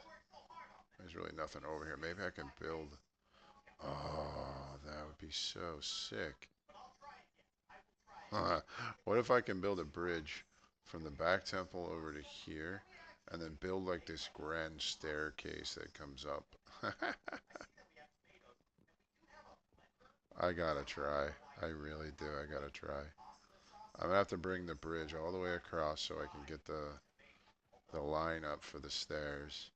There's really nothing over here. Maybe I can build. Oh, that would be so sick. What if I can build a bridge from the back temple over to here and then build like this grand staircase that comes up? I gotta try. I really do. I gotta try. I'm gonna have to bring the bridge all the way across so I can get the line up for the stairs.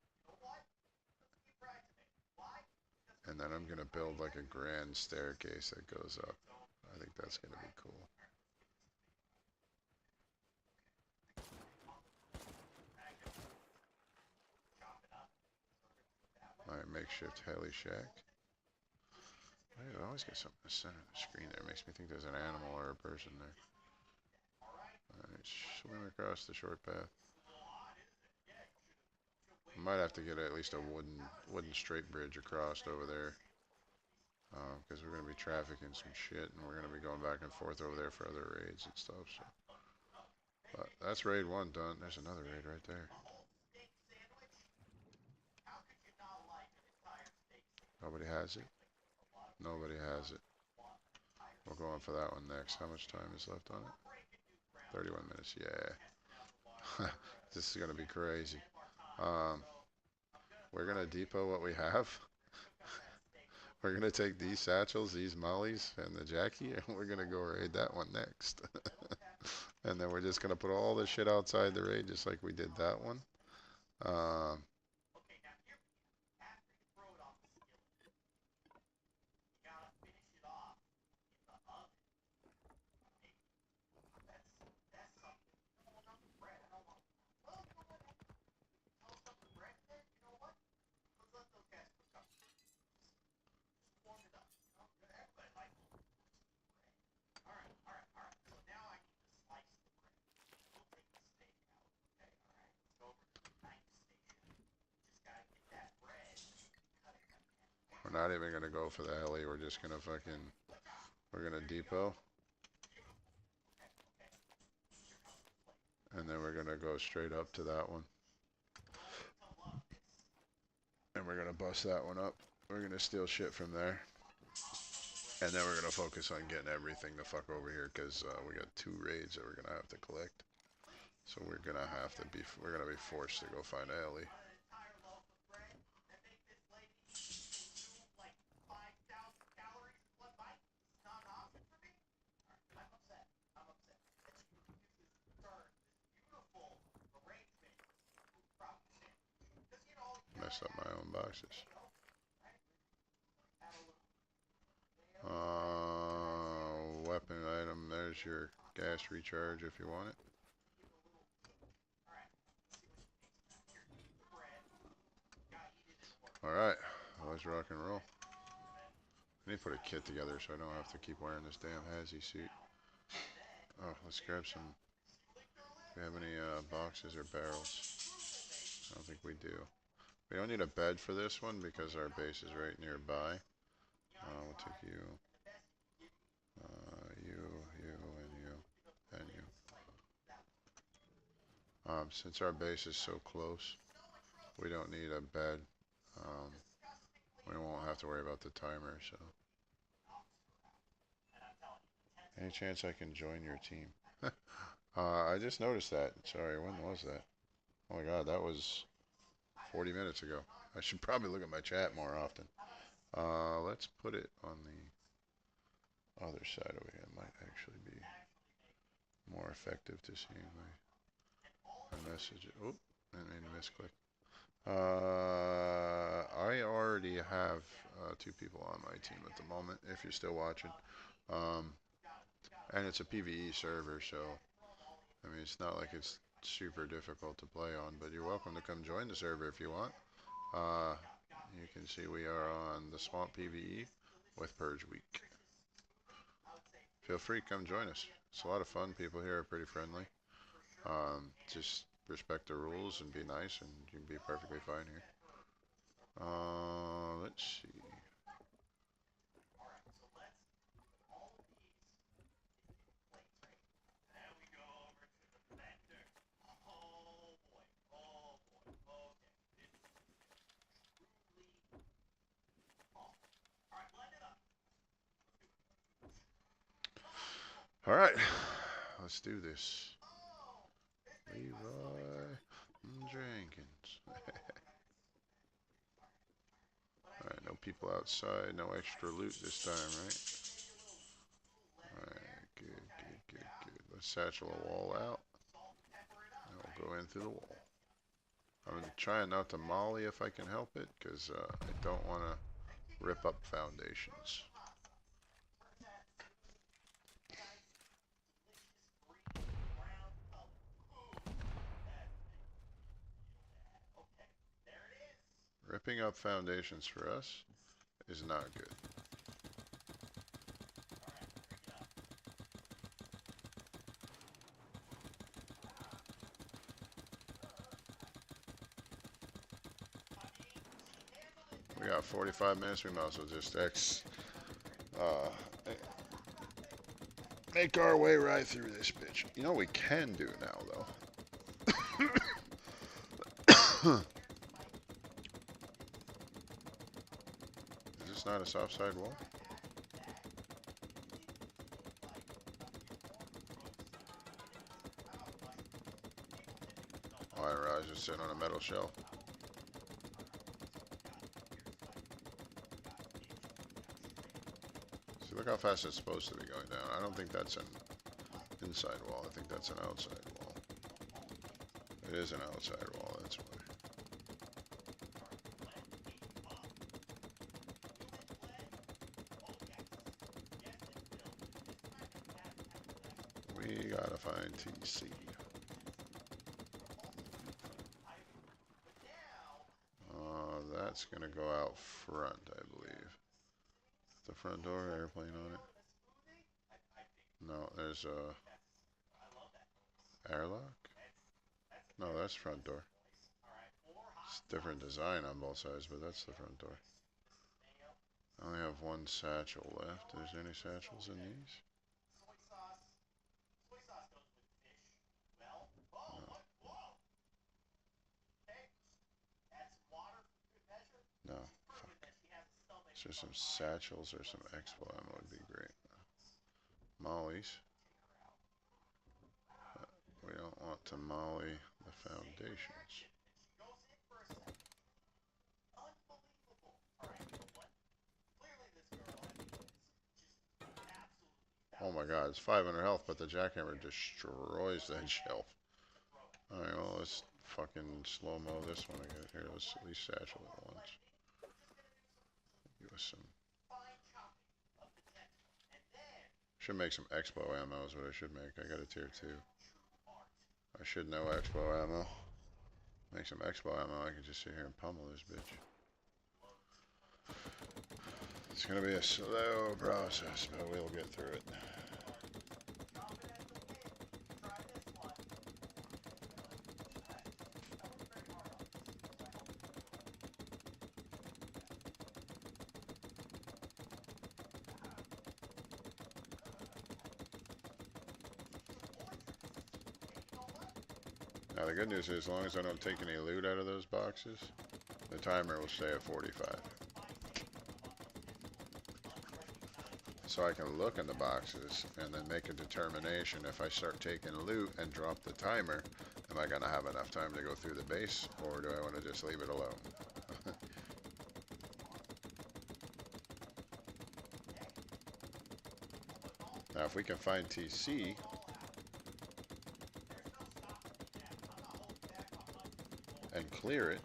And then I'm gonna build like a grand staircase that goes up. I think that's gonna be cool. My makeshift heli shack. I always get something in the center of the screen there. It makes me think there's an animal or a person there. Alright, swim across the short path. Might have to get at least a wooden straight bridge across over there. Because we're going to be trafficking some shit and we're going to be going back and forth over there for other raids and stuff. So, but that's raid 1 done. There's another raid right there. Nobody has it. Nobody has it. We'll go on for that one next. How much time is left on it? 31 minutes. Yeah. This is going to be crazy. We're going to depot what we have. We're going to take these satchels, these mollies, and the Jackie, and we're going to go raid that one next. And then we're just going to put all this shit outside the raid just like we did that one. We're not even going to go for the heli. We're just going to we're going to depot. And then we're going to go straight up to that one. And we're going to bust that one up. We're going to steal shit from there. And then we're going to focus on getting everything the fuck over here because we got 2 raids that we're going to have to collect. So we're going to be forced to go find a heli. Messed up my own boxes. Weapon item. There's your gas recharge if you want it. Alright, let's rock and roll. I need to put a kit together so I don't have to keep wearing this damn hazy suit. Oh, let's grab some. Do we have any boxes or barrels? I don't think we do. We don't need a bed for this one because our base is right nearby. We'll take you, you, and you. Since our base is so close, we don't need a bed. We won't have to worry about the timer, so. Any chance I can join your team? I just noticed that. Sorry, when was that? Oh my god, that was 40 minutes ago. I should probably look at my chat more often. Let's put it on the other side over here. It might actually be more effective to see my message. Oh, I made a misclick. I already have 2 people on my team at the moment, if you're still watching. And it's a PvE server, so, I mean, it's not like it's super difficult to play on, but you're welcome to come join the server if you want. You can see we are on the Swamp PvE with Purge Week. Feel free, come join us. It's a lot of fun. People here are pretty friendly. Just respect the rules and be nice, and you can be perfectly fine here. Let's see. All right, let's do this. Leroy Jenkins. Alright, no people outside, no extra loot this time, right? Alright, good, good, good, good. Let's satchel a wall out. And we'll go in through the wall. I'm trying not to molly if I can help it, because I don't want to rip up foundations. Ripping up foundations for us is not good. We got 45 minutes. We might as well just make our way right through this bitch. You know what we can do now, though? Is this not a soft side wall? Oh, I realize it's sitting on a metal shelf. See, look how fast it's supposed to be going down. I don't think that's an inside wall. I think that's an outside wall. It is an outside wall, that's why. We gotta find TC. That's gonna go out front, I believe. The front door, airplane on it. No, there's a airlock. No, that's front door. It's different design on both sides, but that's the front door. I only have one satchel left. Is there any satchels in these? No. No. Fuck. Is there some satchels or some expo ammo would be great. Mollies. We don't want to molly the foundations. Oh my god, it's 500 health, but the jackhammer destroys that shelf. Alright, well, let's fucking slow-mo this one again. Here, let's at least satchel it once. Give us some. Should make some expo ammo is what I should make. I got a tier 2. I should know expo ammo. Make some expo ammo, I can just sit here and pummel this bitch. It's gonna be a slow process, but we'll get through it. Now the good news is, as long as I don't take any loot out of those boxes, the timer will stay at 45. So I can look in the boxes and then make a determination if I start taking loot and drop the timer, am I going to have enough time to go through the base, or do I want to just leave it alone? Now if we can find TC, and clear it,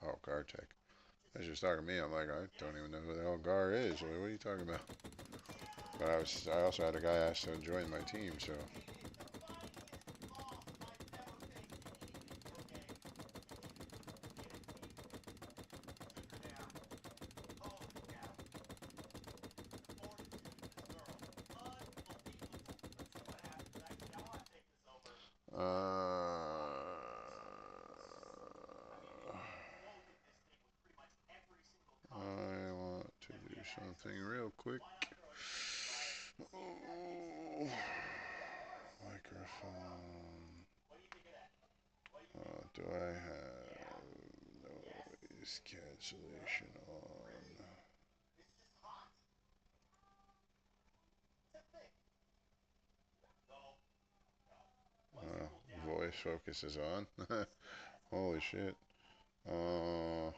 oh, Gar Tech. As you're talking to me, I'm like, I don't even know who the hell Gar is. What are you talking about? But I also had a guy ask to join my team, so. I want to do something real quick. Oh, microphone. do I have noise cancellation on? Voice focus is on. Holy shit. Uh,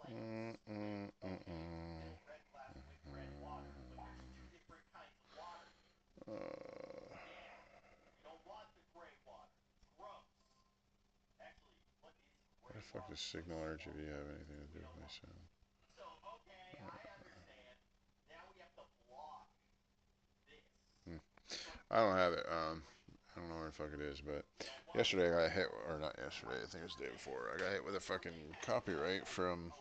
mm, mm, mm, mm. Why the fuck does signal RGB have anything to do with my sound? Hmm. I don't have it. I don't know where the fuck it is, but yesterday I got hit, or not yesterday, I think it was the day before. I got hit with a fucking copyright from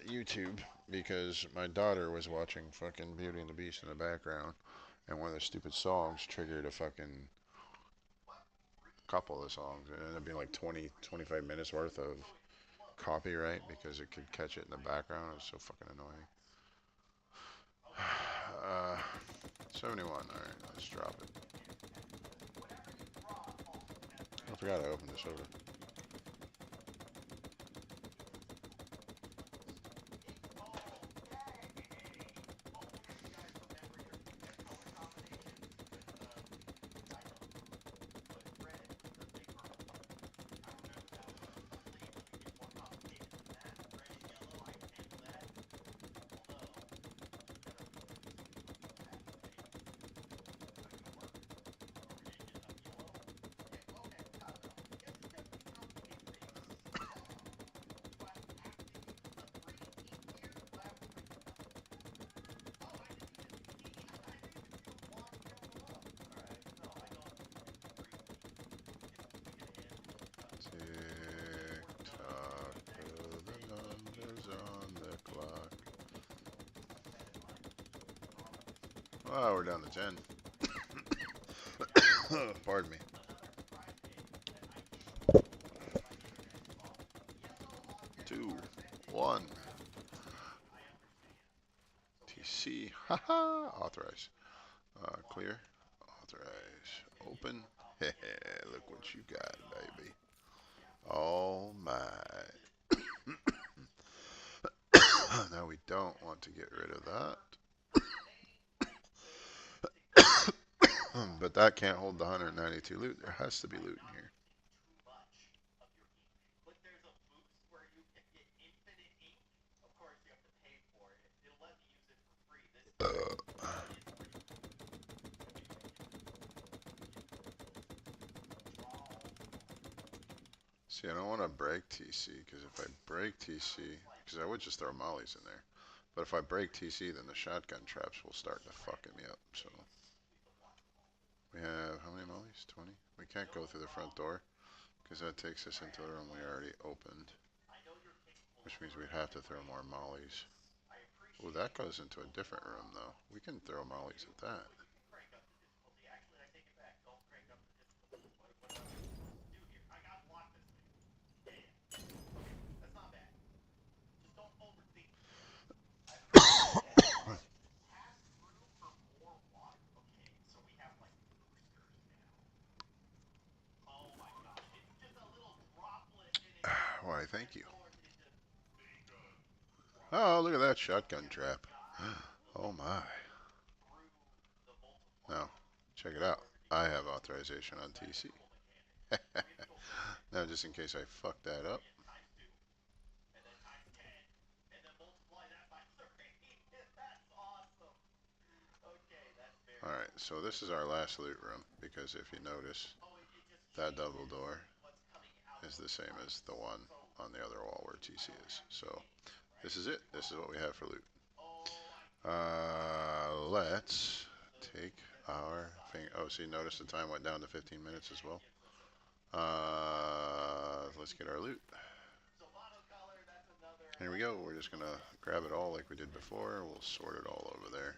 YouTube because my daughter was watching fucking Beauty and the Beast in the background, and one of the stupid songs triggered a fucking couple of songs. It ended up being like 20, 25 minutes worth of copyright because it could catch it in the background. It was so fucking annoying. 71. Alright, let's drop it. I forgot I opened this over. Tick tock, the numbers on the clock. Oh, we're down to 10. Pardon me. 2, 1. TC. Haha. Authorize. Clear. Authorize. Open. Look what you got, baby. Oh my. Now we don't want to get rid of that. But that can't hold the 192 loot. There has to be loot in here. See, I don't want to break TC, because if I break TC, because I would just throw mollies in there. But if I break TC, then the shotgun traps will start to fucking me up. So we have, how many mollies? 20? We can't go through the front door, because that takes us into a room we already opened. Which means we'd have to throw more mollies. Oh, that goes into a different room, though. We can throw mollies at that. Why, thank you. Oh, look at that shotgun trap. Oh my. Now, check it out. I have authorization on TC. Now, just in case I fuck that up. Alright, so this is our last loot room, because if you notice, that double door is the same as the one on the other wall where TC is. So, this is it. This is what we have for loot. Let's take our thing. Oh, see, notice the time went down to 15 minutes as well. Let's get our loot. Here we go. We're just gonna grab it all like we did before. We'll sort it all over there.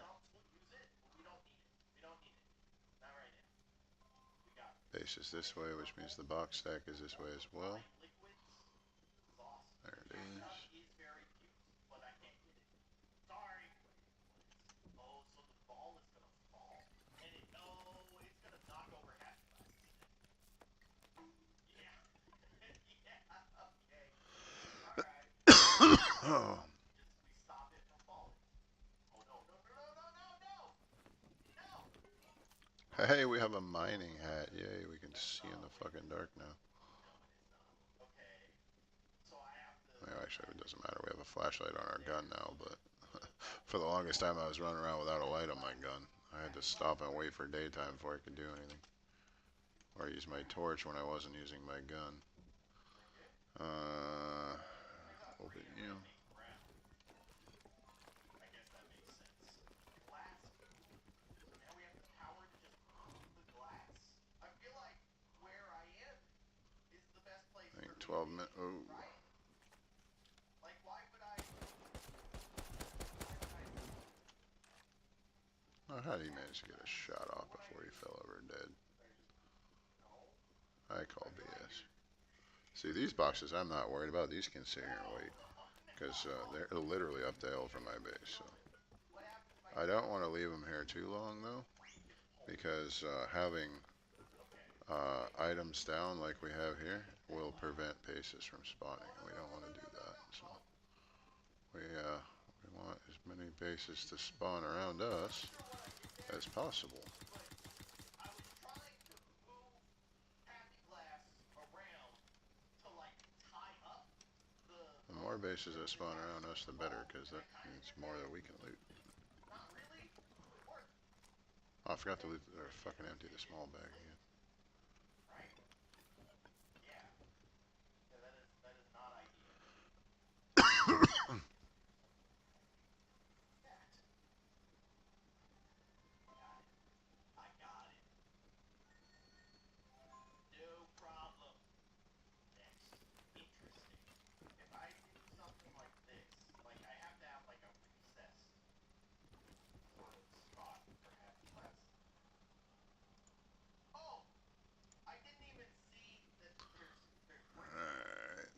Base is this way, which means the box stack is this way as well. There it is. Oh. Hey, we have a mining hat. Yay, we can see in the fucking dark now. Well, actually, it doesn't matter. We have a flashlight on our gun now, but for the longest time I was running around without a light on my gun. I had to stop and wait for daytime before I could do anything. Or use my torch when I wasn't using my gun. Open, you know. I think 12 minutes. Oh. Oh, how did he manage to get a shot off before he fell over dead? I call BS. See, these boxes I'm not worried about. These can sit here and wait. Because they're literally up the hill from my base. So I don't want to leave them here too long, though. Because having items down like we have here will prevent paces from spawning. We don't want to do that. So we want as many bases to spawn around us as possible. The more bases that spawn around us, the better, because that means more that we can loot. Oh, I forgot to loot, or fucking empty the small bag again.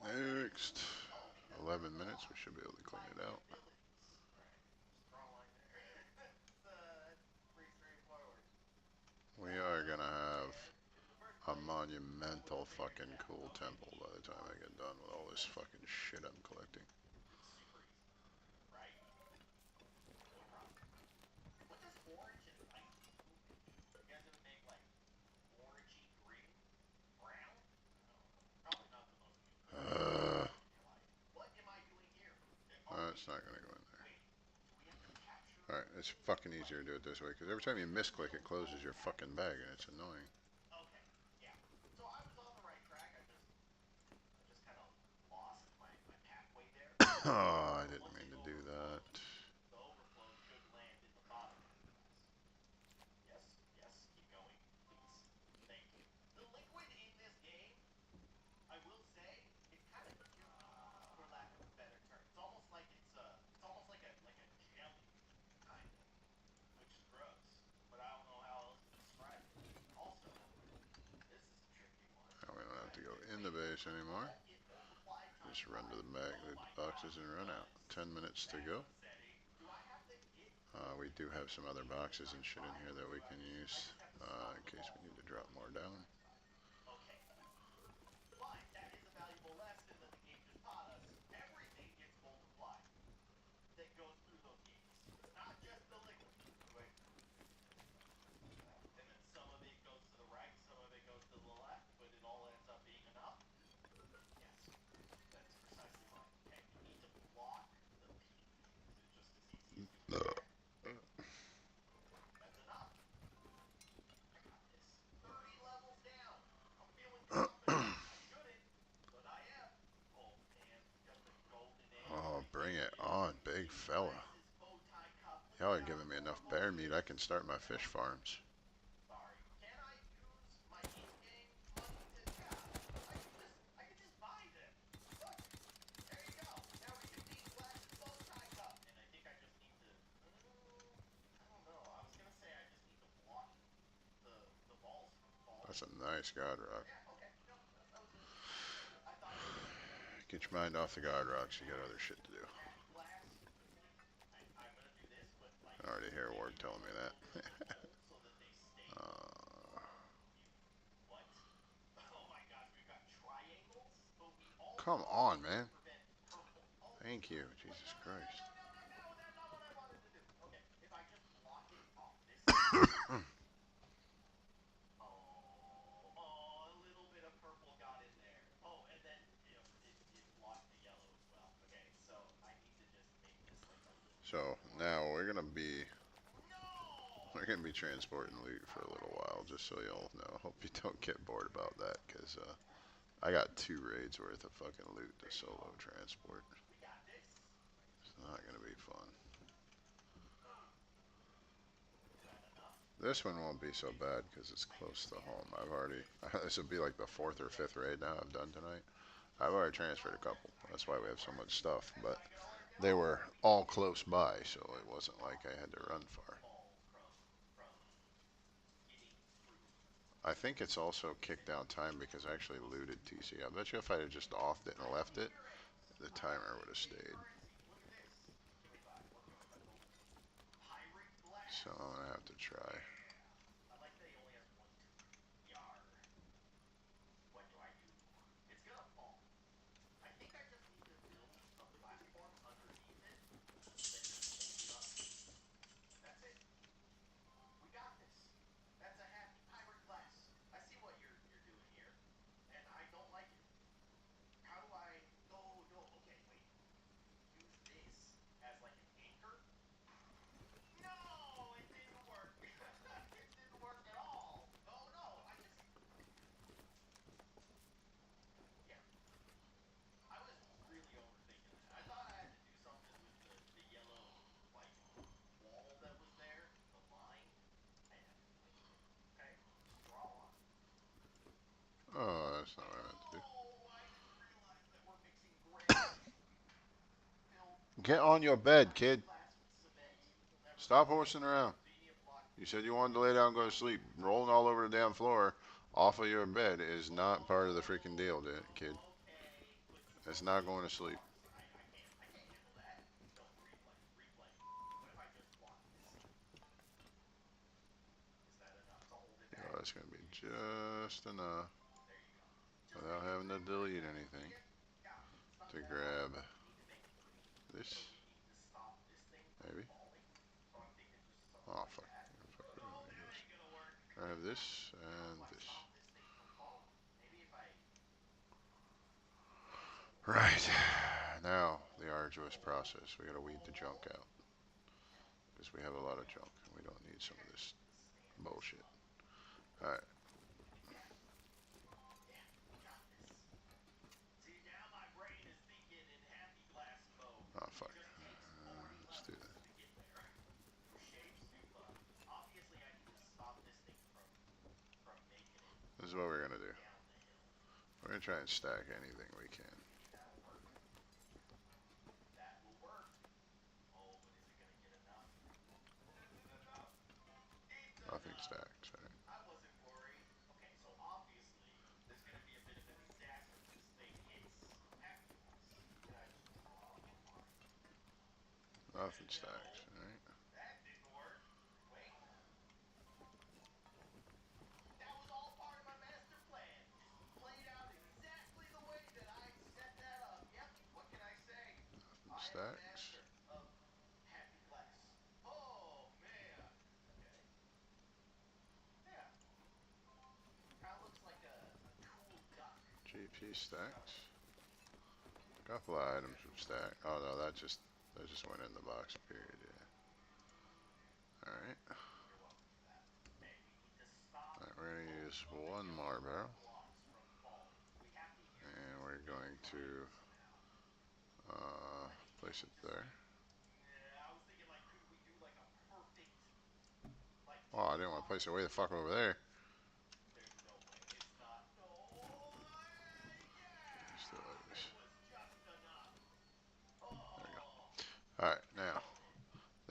Alright, next 11 minutes, we should be able to clean it out. We are gonna have a monumental fucking cool temple by the time I get done with all this fucking shit I'm collecting. That's not gonna go in there. Alright, it's fucking easier to do it this way, because every time you misclick, it closes your fucking bag, and it's annoying. Oh, I didn't mean to do that. Now we don't have to go in the base anymore. Just run to the back, loot the boxes, and run out. 10 minutes to go. We do have some other boxes and shit in here that we can use in case we need to drop more down. Oh, bring it on, big fella. Y'all are giving me enough bear meat I can start my fish farms. That's a nice guard rock. Get your mind off the guard rocks. You got other shit to do. I already hear Ward telling me that. uh, come on, man. Thank you. Jesus Christ. So now we're gonna be transporting loot for a little while, just so y'all know. Hope you don't get bored about that, cause I got 2 raids worth of fucking loot to solo transport. It's not gonna be fun. This one won't be so bad because it's close to home. I've already, this will be like the 4th or 5th raid now I've done tonight. I've already transferred a couple. That's why we have so much stuff. But they were all close by, so it wasn't like I had to run far. I think it's also kicked down time because I actually looted TC. I bet you if I had just offed it and left it, the timer would have stayed. So I'm gonna have to try. Oh, that's not what I meant to do. Get on your bed, kid. Stop horsing around. You said you wanted to lay down and go to sleep. Rolling all over the damn floor off of your bed is not part of the freaking deal, kid. It's not going to sleep. Oh, that's going to be just enough without having to delete anything to grab this. Maybe. Oh, fuck. I have this and this. Right. Now, the arduous process. We gotta weed the junk out. Because we have a lot of junk. And we don't need some of this bullshit. Alright. Oh, fuck. Let's do that. This is what we're gonna do. We're gonna try and stack anything we can. Nothing stacks, right? Nothing stacks, right? Nothing stacks. GP stacks. A couple of items from stack. Oh no, that just went in the box. Period. Yeah. All right. All right. We're gonna use one more barrel, and we're going to place it there. Oh, I didn't want to place it way the fuck over there. Let's do it like this. There we go. All right. Now,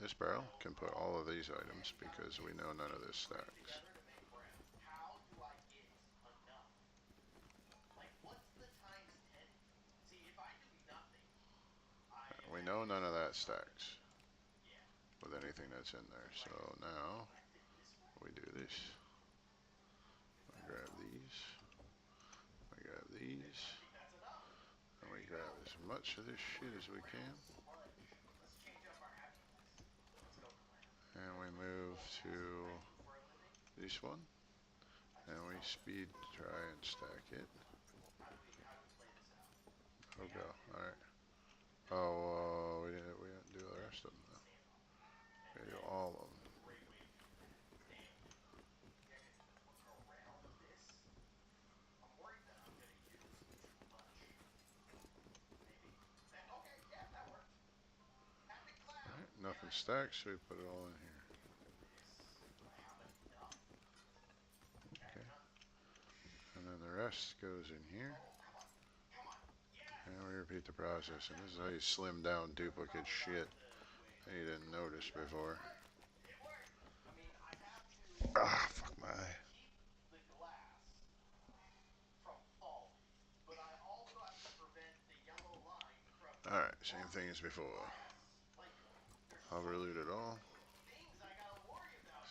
this barrel can put all of these items because we know none of this stacks. we know none of that stacks with anything that's in there. So now we do this. We grab these. We grab these. And we grab as much of this shit as we can. And we move to this one. And we speed try and stack it. Oh, go. Alright. Oh, we didn't do the rest of them though. We do all of them. Alright, nothing stacked, so we put it all in here. Okay. And then the rest goes in here. And we repeat the process. And this is how you slim down duplicate shit that you didn't notice before. Ah, fuck my eye. Alright, same thing as before. Hover loot it all.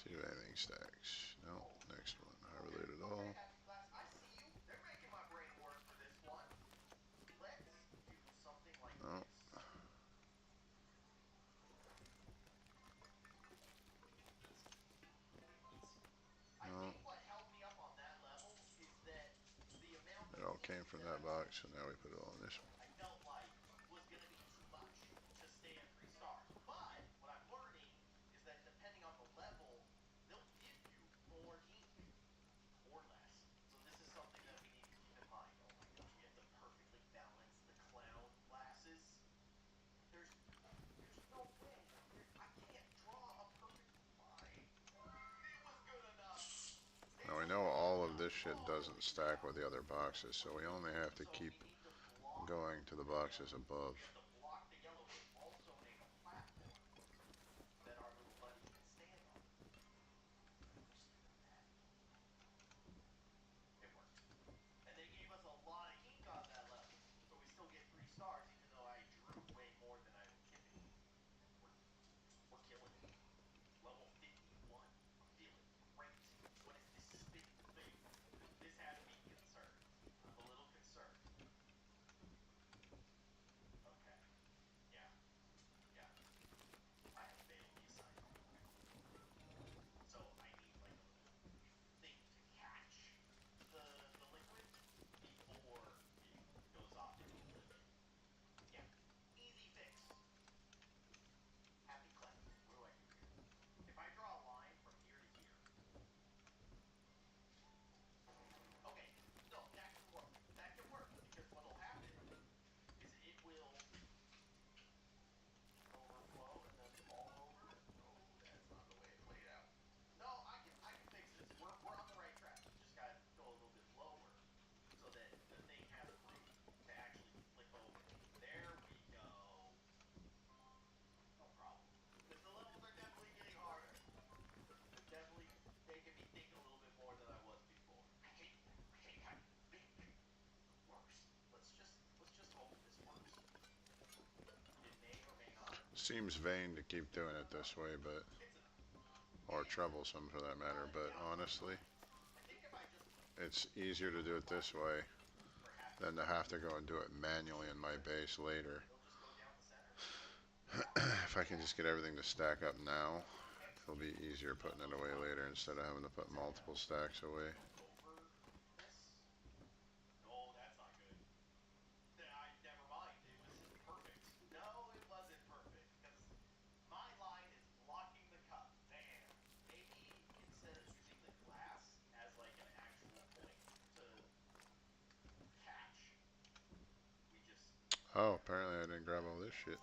See if anything stacks. No, next one. Hover loot it all. No. No. It all came from that box, so now we put it all in this one. Now we know all of this shit doesn't stack with the other boxes, so we only have to keep going to the boxes above. Seems vain to keep doing it this way, but or troublesome for that matter, but honestly, it's easier to do it this way than to have to go and do it manually in my base later. If I can just get everything to stack up now, it'll be easier putting it away later instead of having to put multiple stacks away. Oh, apparently I didn't grab all this shit.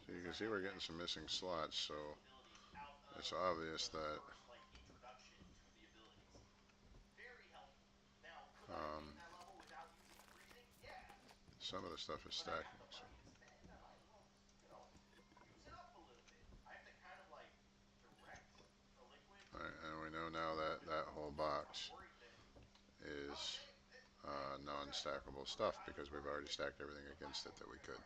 So you can see we're getting some missing slots, so it's obvious that some of the stuff is stacking. So. Alright, and we know now unstackable stuff because we've already stacked everything against it that we could.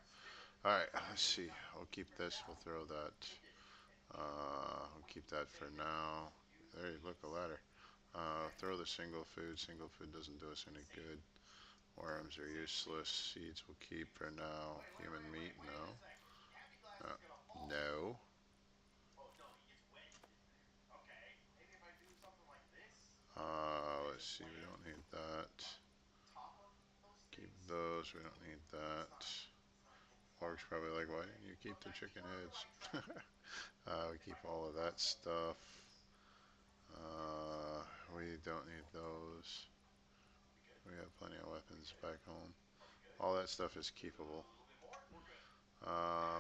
Alright, let's see. We'll keep this. We'll throw that. We'll keep that for now. There you look, a ladder. Throw the single food. Single food doesn't do us any good. Worms are useless. Seeds we'll keep for now. Human meat, no. No. Let's see, we don't need that. Keep those, we don't need that. Orc's probably like, why didn't you keep the chicken heads? We keep all of that stuff. We don't need those. We have plenty of weapons back home. All that stuff is keepable.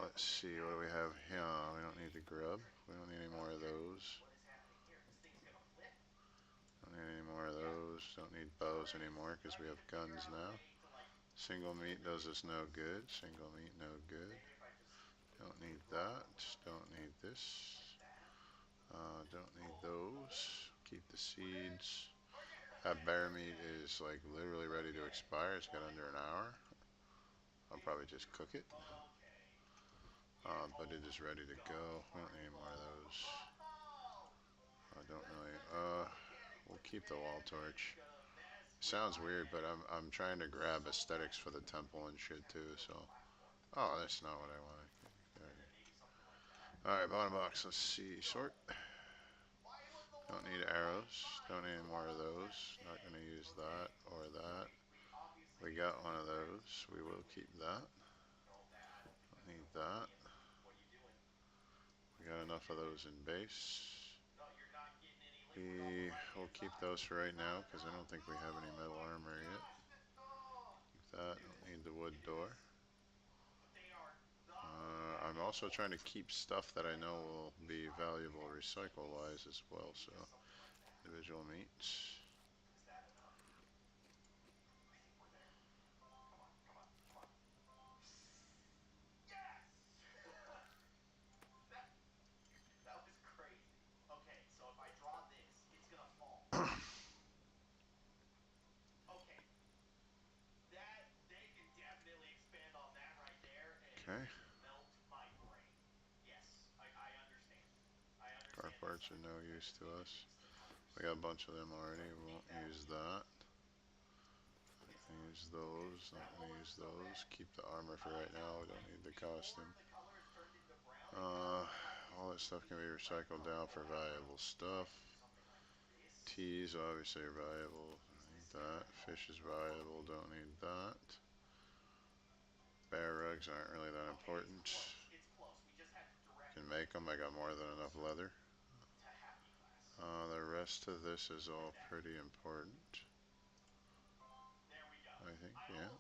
Let's see, what do we have here? We don't need the grub. We don't need any more of those. Don't need any more of those. Don't need bows anymore because we have guns now. Single meat does us no good. Single meat no good. Don't need that. Don't need this. Don't need those. Keep the seeds. That bear meat is like literally ready to expire. It's got under an hour. I'll probably just cook it. But it is ready to go. We don't need any more of those. I don't really. We'll keep the wall torch. Sounds weird, but I'm trying to grab aesthetics for the temple and shit too. So, oh, that's not what I wanted. All right, bottom box. Let's see. Sort. Don't need arrows. Don't need any more of those. Not going to use that or that. We got one of those. We will keep that. Don't need that. We got enough of those in base. We'll keep those for right now because I don't think we have any metal armor yet. Keep that. Don't need the wood door. I'm also trying to keep stuff that I know will be valuable recycle-wise as well. So, individual meats. Okay. Car parts are no use to us. We got a bunch of them already. We won't use that. Use those. Not gonna use those. Keep the armor for right now. We don't need the costume. All that stuff can be recycled down for valuable stuff. Teas obviously are valuable. Need that. Fish is valuable. Don't need that. Bear rugs aren't really that important. Can make them. I got more than enough leather. The rest of this is all pretty important. I think, yeah.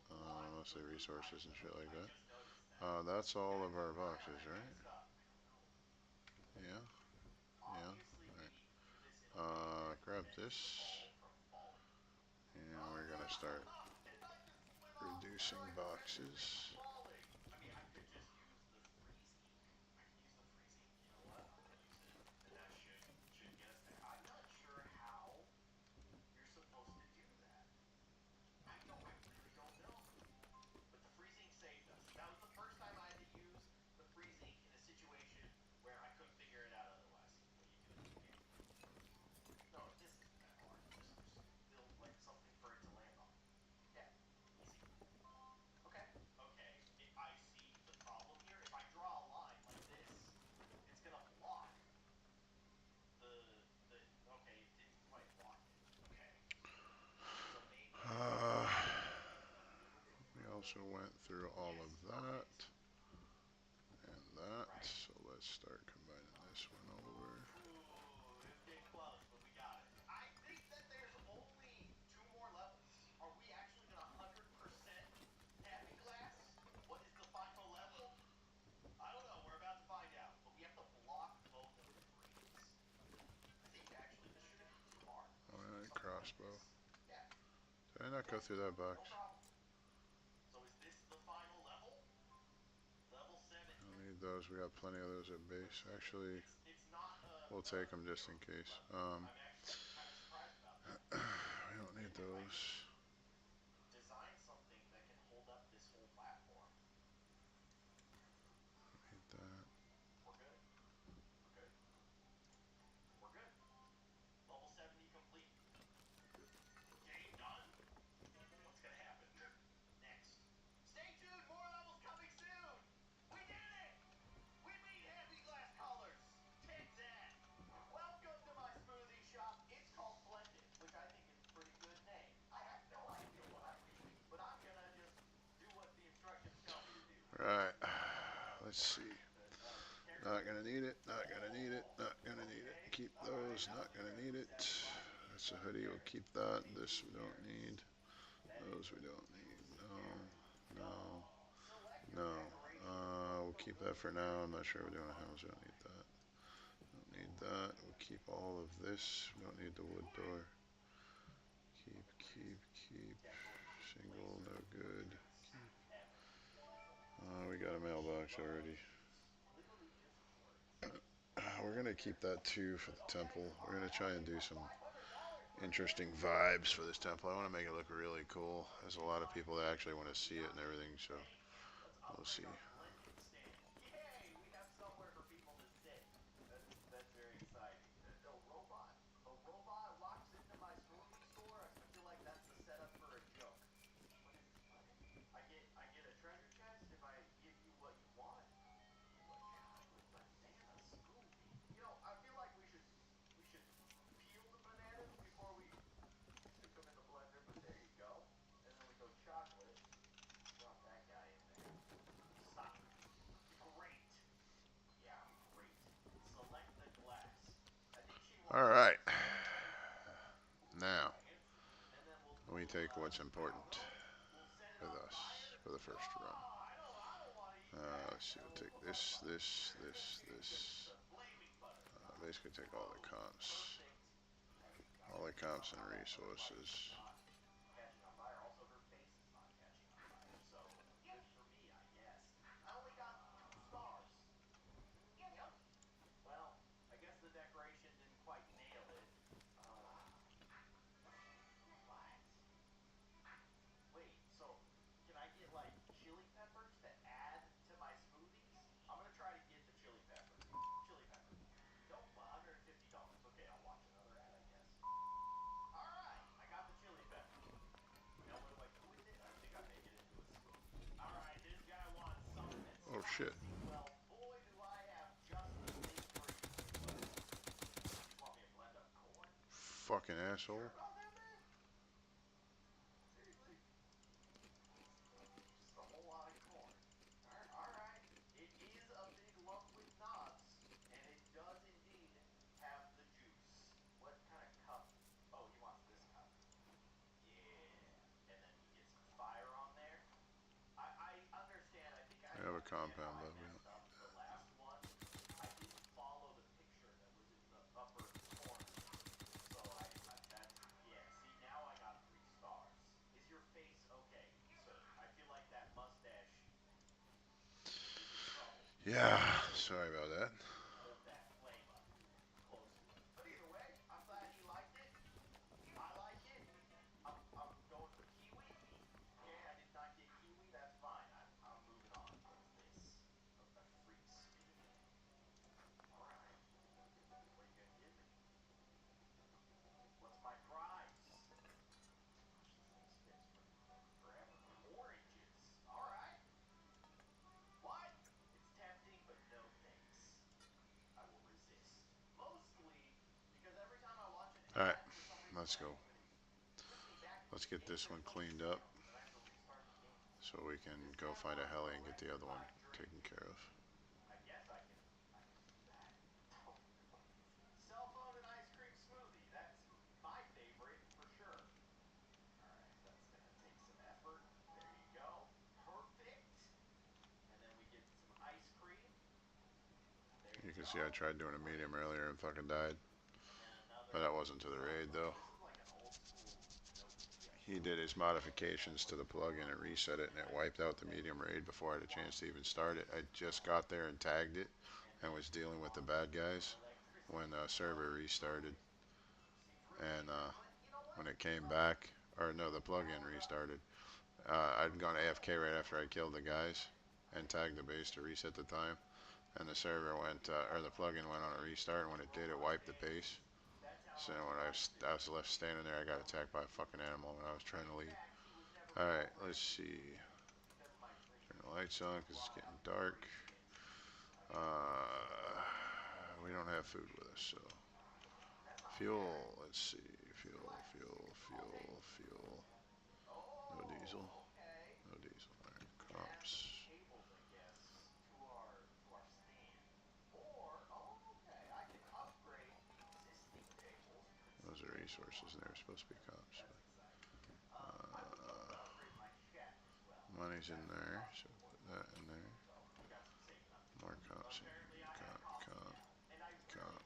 Mostly resources and shit like that. That's all of our boxes, right? Yeah. Yeah. Alright. Grab this. And we're gonna start reducing boxes. We also went through all of that and that, so let's start combining this one over. Alright, crossbow. Did I not go through that box? Don't need those. We got plenty of those at base. Actually, we'll take them just in case. We don't need those. Alright, let's see. Not gonna need it, not gonna need it, not gonna need it. Keep those, not gonna need it. That's a hoodie, we'll keep that. This we don't need. Those we don't need. No, no, no. We'll keep that for now. I'm not sure we're doing a house. We don't need that. Don't need that. We'll keep all of this. We don't need the wood door. Keep, keep, keep. Single, no good. We got a mailbox already. We're gonna keep that too for the temple. We're gonna try and do some interesting vibes for this temple. I want to make it look really cool. There's a lot of people that actually want to see it and everything, so we'll see. All right. Now, we take what's important with us for the first run. Let's see, we'll take this. Basically take all the comps and resources. Oh shit. Fucking asshole. I have a compound, but we don't. Yeah, sorry about that. All right, let's go. Let's get this one cleaned up so we can go find a heli and get the other one taken care of. You can see I tried doing a medium earlier and fucking died. But that wasn't to the raid though. He did his modifications to the plugin and reset it, and it wiped out the medium raid before I had a chance to even start it. I just got there and tagged it and was dealing with the bad guys when the server restarted. And when it came back, or no, the plugin restarted. I'd gone AFK right after I killed the guys and tagged the base to reset the time. And the server went, or the plugin went on a restart, and when it did, it wiped the base. So when I was left standing there, I got attacked by a fucking animal when I was trying to leave. Alright, let's see. Turn the lights on because it's getting dark. We don't have food with us, so. Fuel, let's see. Fuel. No diesel. No diesel. Alright, comps. the resources, and they were supposed to be cops. But, money's in there, so put that in there. More cops in here. Cop.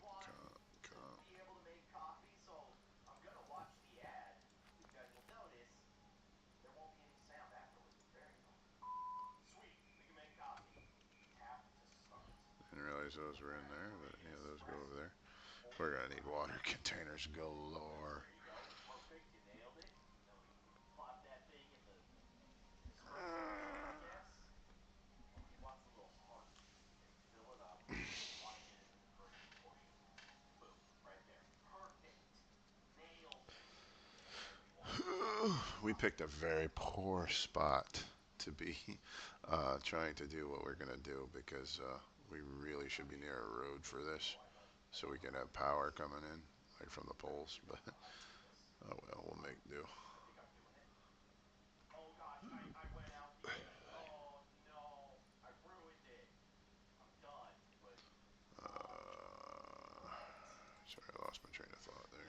Didn't realize those were in there, but yeah, those go over there. We're gonna need water containers galore. We picked a very poor spot to be trying to do what we're gonna do because we really should be near a road for this, so we can have power coming in, like from the poles. But oh well, we'll make do. Sorry, I lost my train of thought there.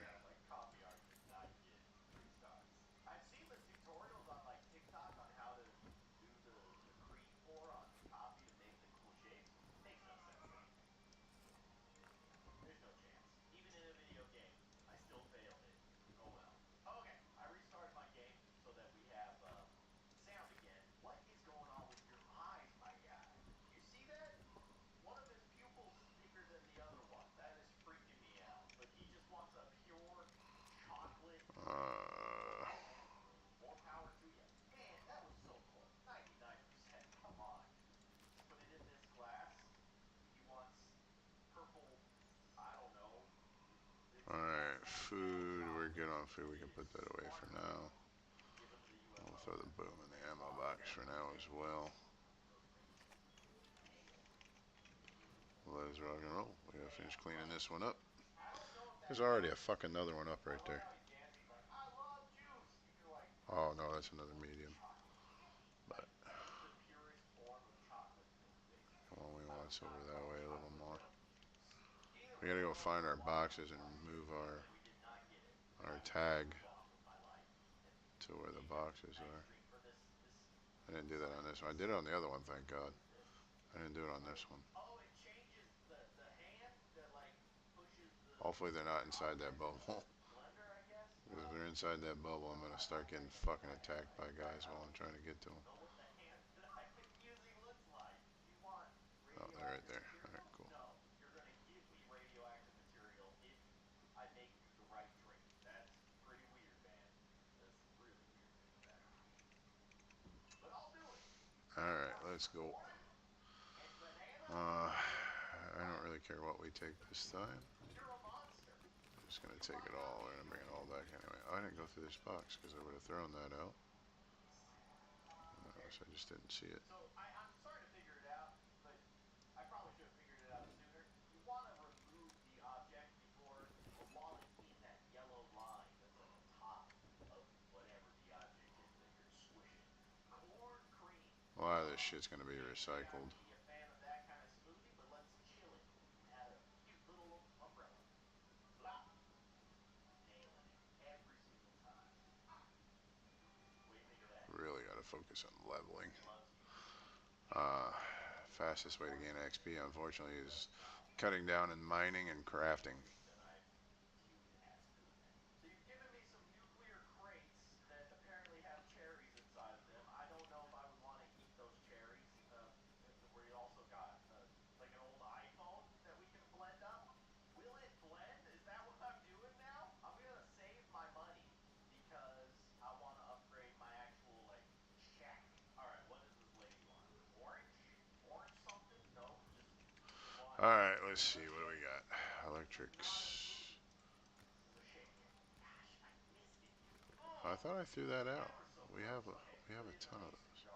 Uh, Alright, food. We're good on food. We can put that away for now. We'll throw the boom in the ammo box for now as well. Let's rock and roll. We gotta finish cleaning this one up. There's already a fucking another one up right there. Oh no, that's another medium. But the one we want's over that way a little more. We gotta go find our boxes and move our tag to where the boxes are. I didn't do that on this one. I did it on the other one, thank God. I didn't do it on this one. Hopefully they're not inside that bubble. Because if they're inside that bubble, I'm gonna start getting fucking attacked by guys while I'm trying to get to them. Oh, they're right there. Alright, cool. Alright, let's go. I don't really care what we take this time. I'm just gonna take it all. We're gonna bring it all back anyway. Oh, I didn't go through this box because I would have thrown that out. So I just didn't see it. A lot of this shit's gonna be recycled. Really gotta focus on leveling. Uh, Fastest way to gain XP, unfortunately, is cutting down in mining and crafting. Alright, let's see. What do we got? Electrics. I thought I threw that out. We have a ton of those.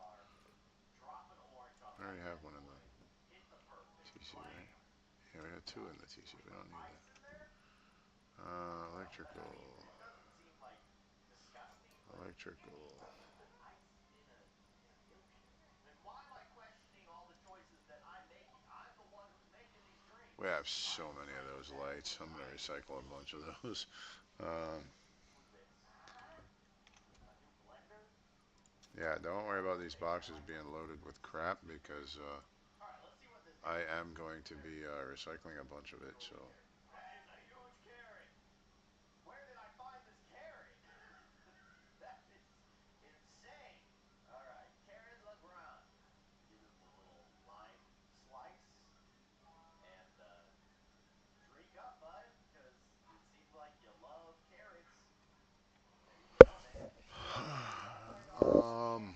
I already have one in the TC, right? Yeah, we have two in the TC. We don't need that. Electrical. Electrical. We have so many of those lights. I'm gonna recycle a bunch of those. Um, yeah, don't worry about these boxes being loaded with crap because I am going to be recycling a bunch of it. So um,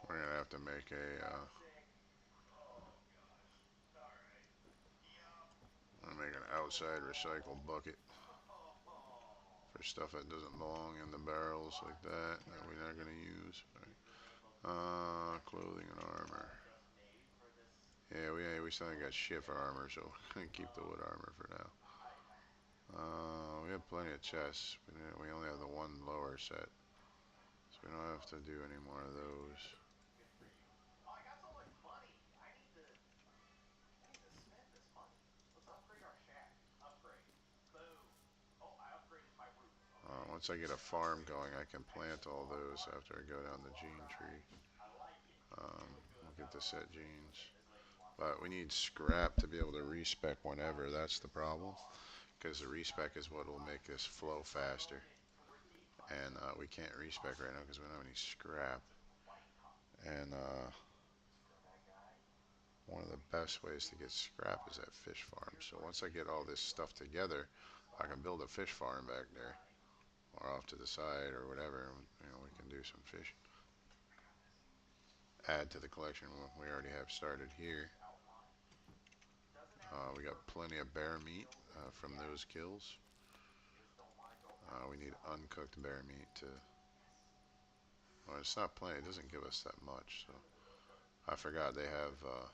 we're gonna have to make a make an outside recycle bucket for stuff that doesn't belong in the barrels like that we're not gonna use. Clothing and armor. Yeah, we still ain't got shit for armor, so we're gonna keep the wood armor for now. We have plenty of chests, but we only have the one lower set, so we don't have to do any more of those. Once I get a farm going, I can plant all those after I go down the gene tree. We'll get the set genes. But we need scrap to be able to respec whenever. That's the problem. Because the respec is what will make this flow faster. And we can't respec right now because we don't have any scrap. And one of the best ways to get scrap is at fish farm. So once I get all this stuff together, I can build a fish farm back there. Or off to the side or whatever. We can do some fish. Add to the collection we already have started here. We got plenty of bear meat from those kills. We need uncooked bear meat to. Well, it's not plenty. It doesn't give us that much. So I forgot they have uh,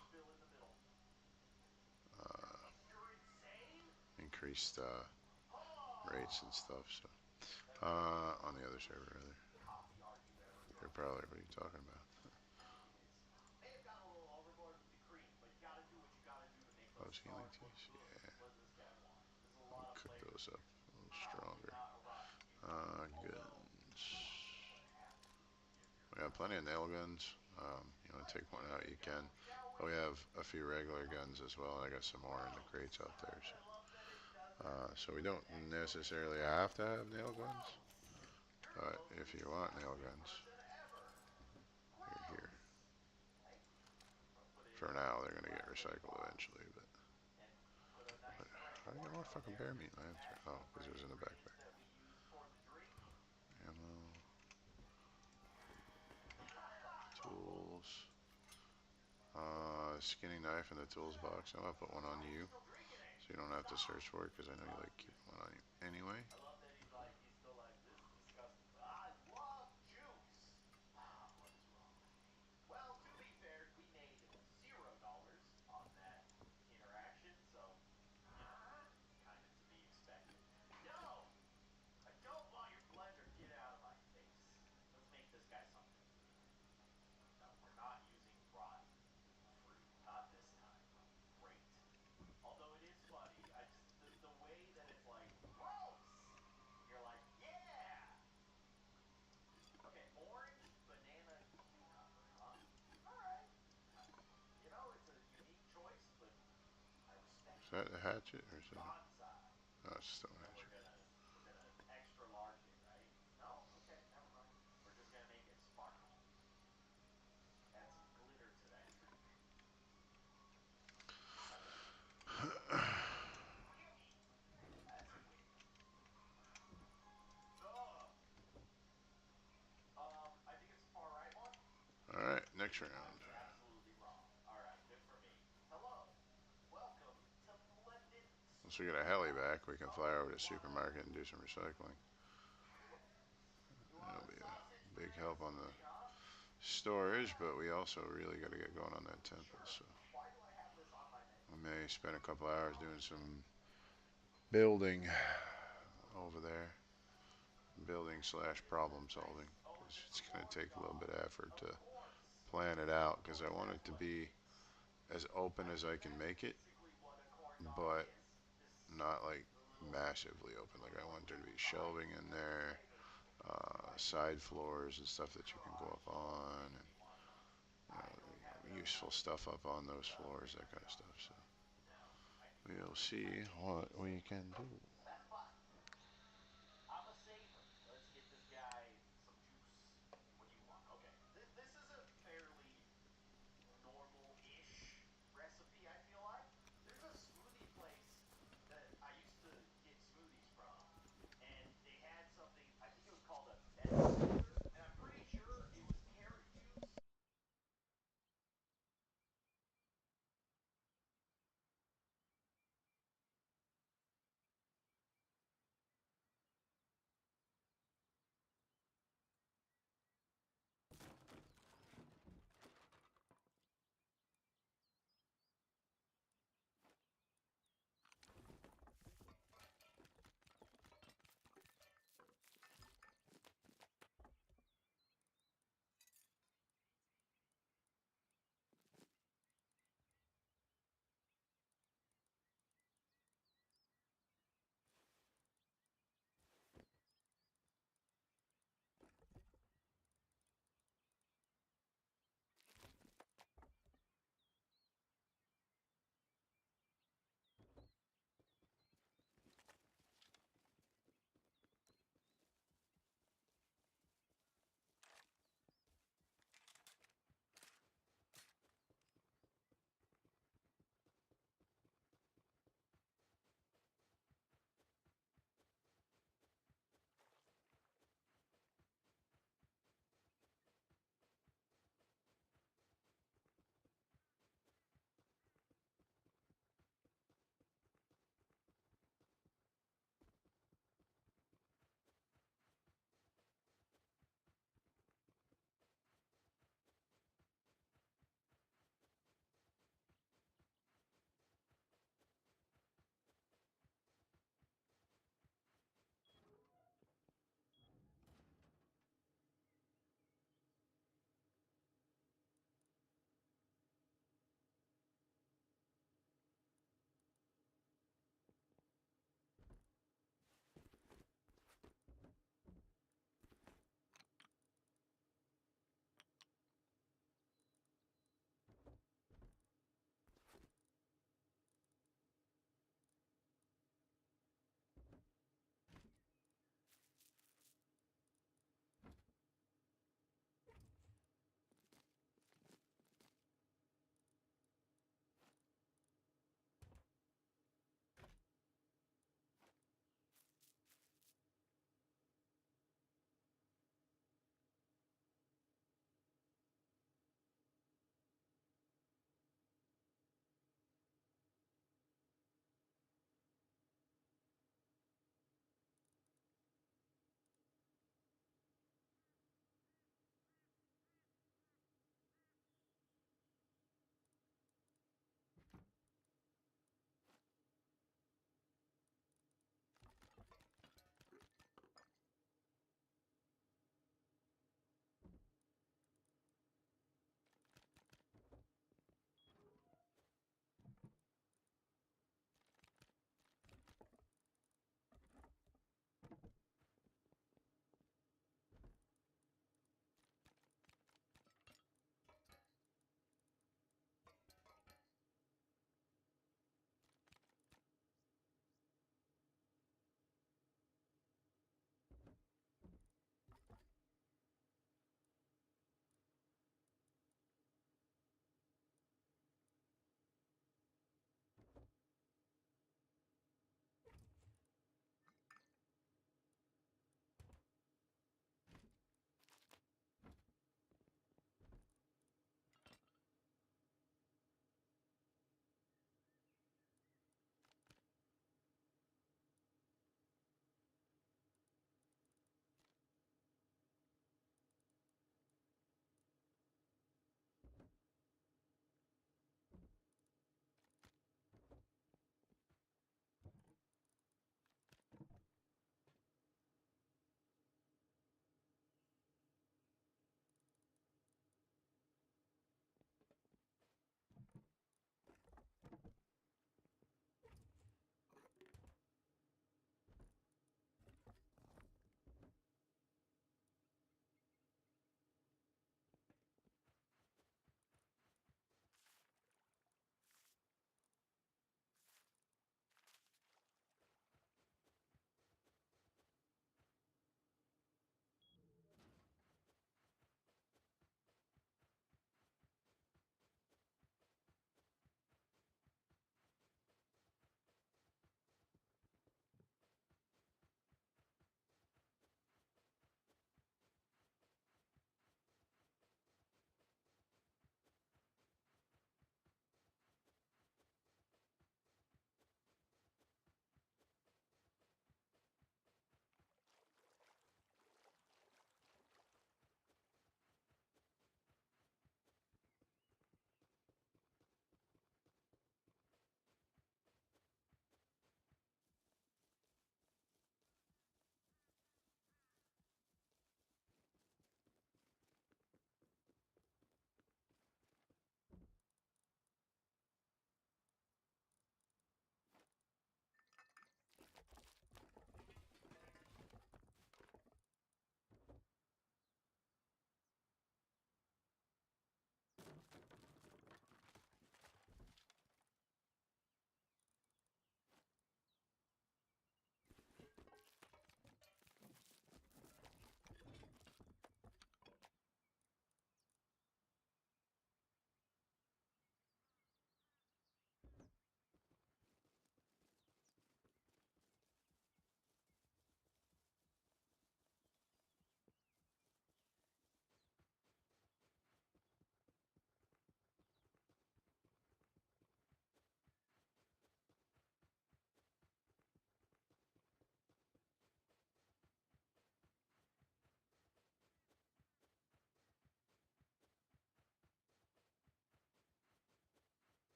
increased rates and stuff. So on the other server, rather. You're probably what are you talking about? Those healing teas. Yeah. We'll cook those up a little stronger. Guns. We have plenty of nail guns. You want to take one out, you can. But we have a few regular guns as well. I got some more in the crates out there. So we don't necessarily have to have nail guns. But if you want nail guns, they're here. For now, they're going to get recycled eventually. But how do you get more fucking bear meat lantern? Oh, because it was in the backpack. Ammo. Tools. Skinning knife in the tools box. I'm going to put one on you. So you don't have to search for it because I know you like keeping one on you anyway. Is that a hatchet or is that? No, it's still a hatchet. next round. Once we get a heli back, we can fly over to the supermarket and do some recycling. That'll be a big help on the storage, but we also really got to get going on that temple. So we may spend a couple hours doing some building over there, building slash problem solving. 'Cause it's going to take a little bit of effort to plan it out because I want it to be as open as I can make it, but not like massively open. Like I want there to be shelving in there, side floors and stuff that you can go up on, and useful stuff up on those floors, that kind of stuff. So we'll see what we can do.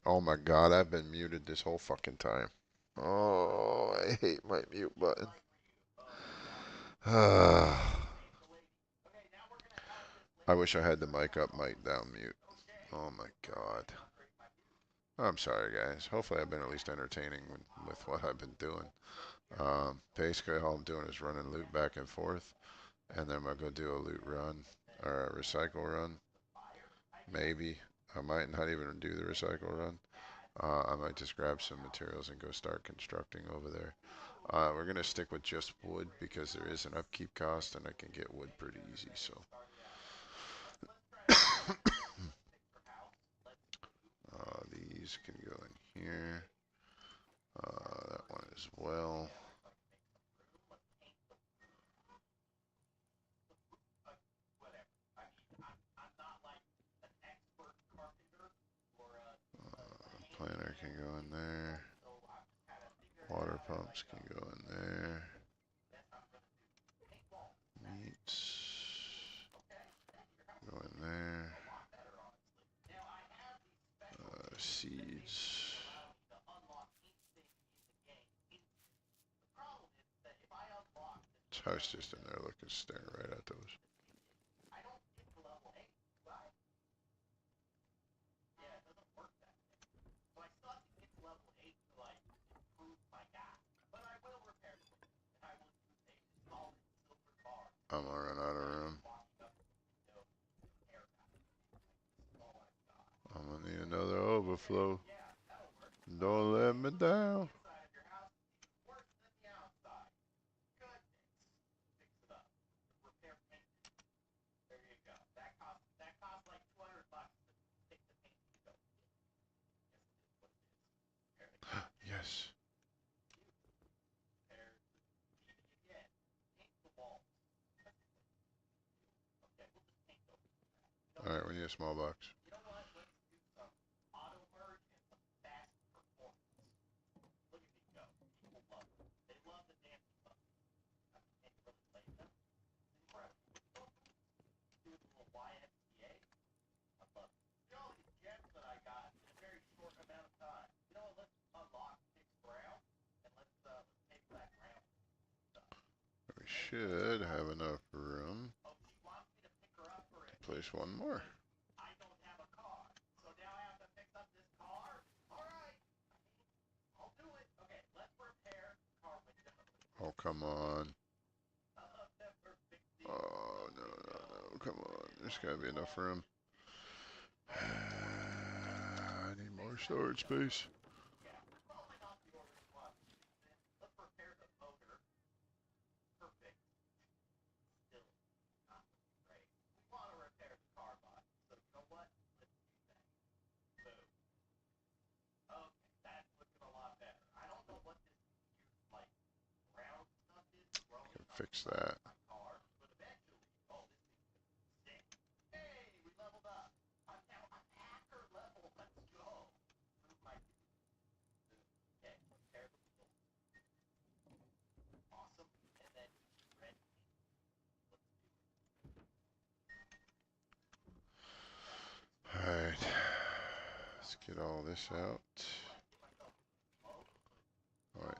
Oh my god, I've been muted this whole fucking time. Oh, I hate my mute button. I wish I had the mic up, mic down, mute. Oh my god. I'm sorry, guys. Hopefully I've been at least entertaining with what I've been doing. Basically, all I'm doing is running loot back and forth, and then I'm going to go do a loot run, or a recycle run. Maybe. I might not even do the recycle run. I might just grab some materials and go start constructing over there. We're going to stick with just wood because there is an upkeep cost, and I can get wood pretty easy, so. These can go in here. That one as well. Planter can go in there. Water pumps can go in there. Meats go in there. Seeds. So I was just in there looking, staring right at those. I'm gonna run out of room. I'm gonna need another overflow. Don't let me down. Yes. All right, we need a small box. We should have enough room to place one more. Oh, come on. Oh, no, no, no. Come on. There's got to be enough room. I need more storage space. Fix that. Alright. Let's get all this out. Alright.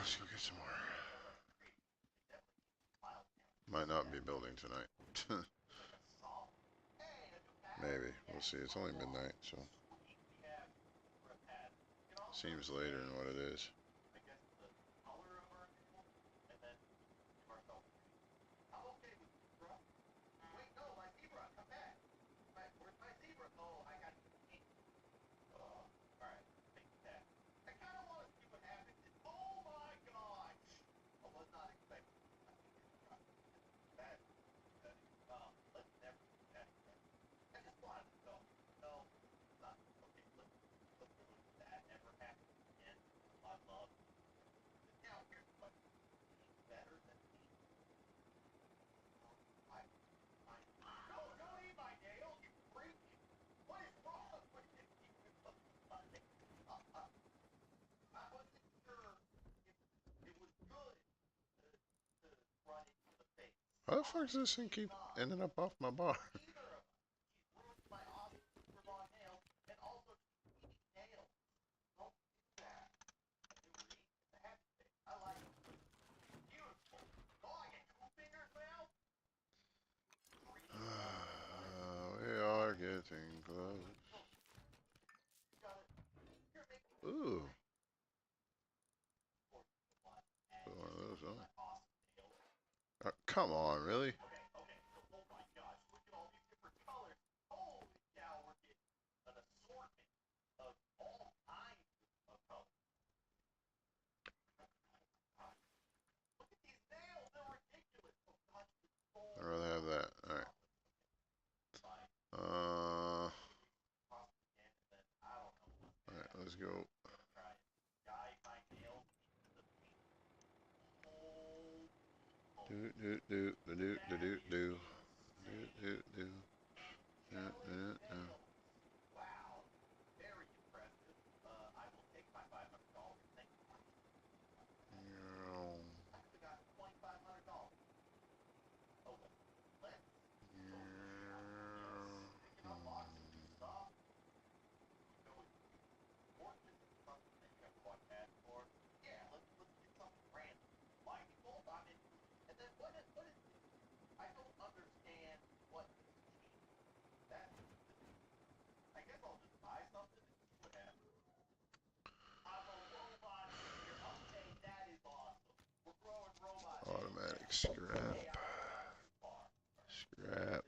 let's go get some more. Might not be building tonight. Maybe. We'll see. It's only midnight, so. Seems later than what it is. How the fuck does this thing keep ending up off my bar? We are getting close. Ooh. Put one of those on. Come on, really? I'd rather have that. Alright. Alright, let's go. Do. Automatic scrap. Scrap.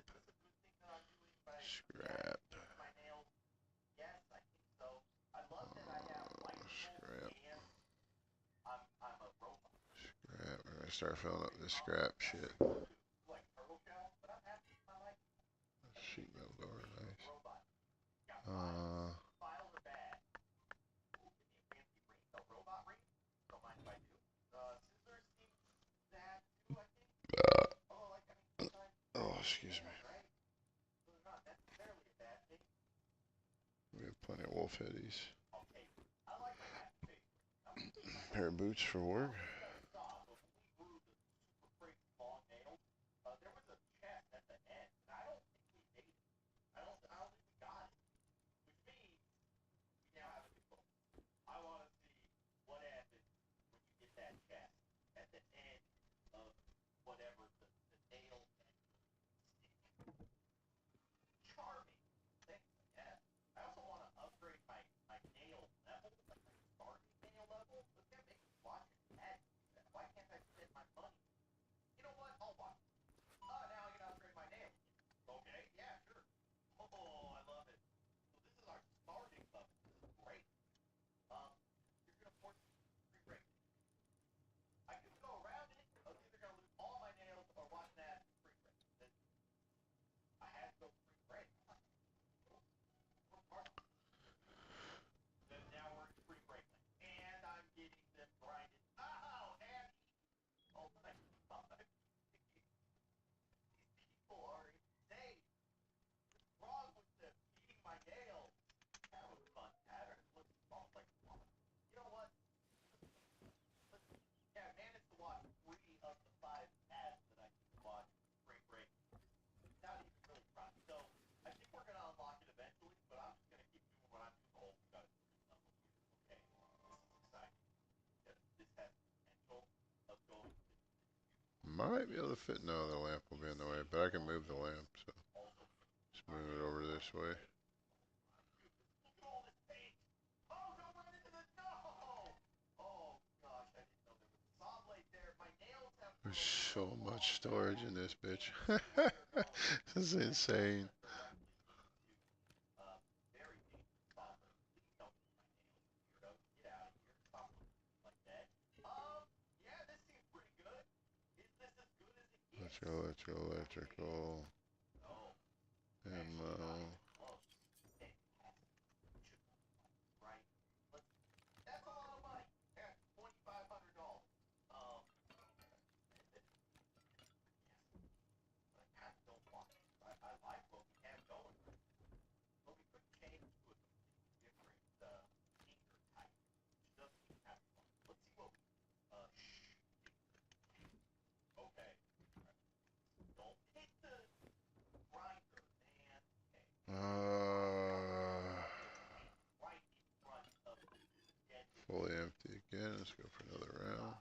Scrap. Scrap. Scrap. We're gonna start filling up this scrap shit. Sheet metal door, nice. Oh, excuse me. We have plenty of wolf headies. Pair of boots for work. Might be able to fit. No, the lamp will be in the way, but I can move the lamp, so just move it over this way. There's so much storage in this bitch. This is insane. Electrical. Ammo. Fully empty again. Let's go for another round.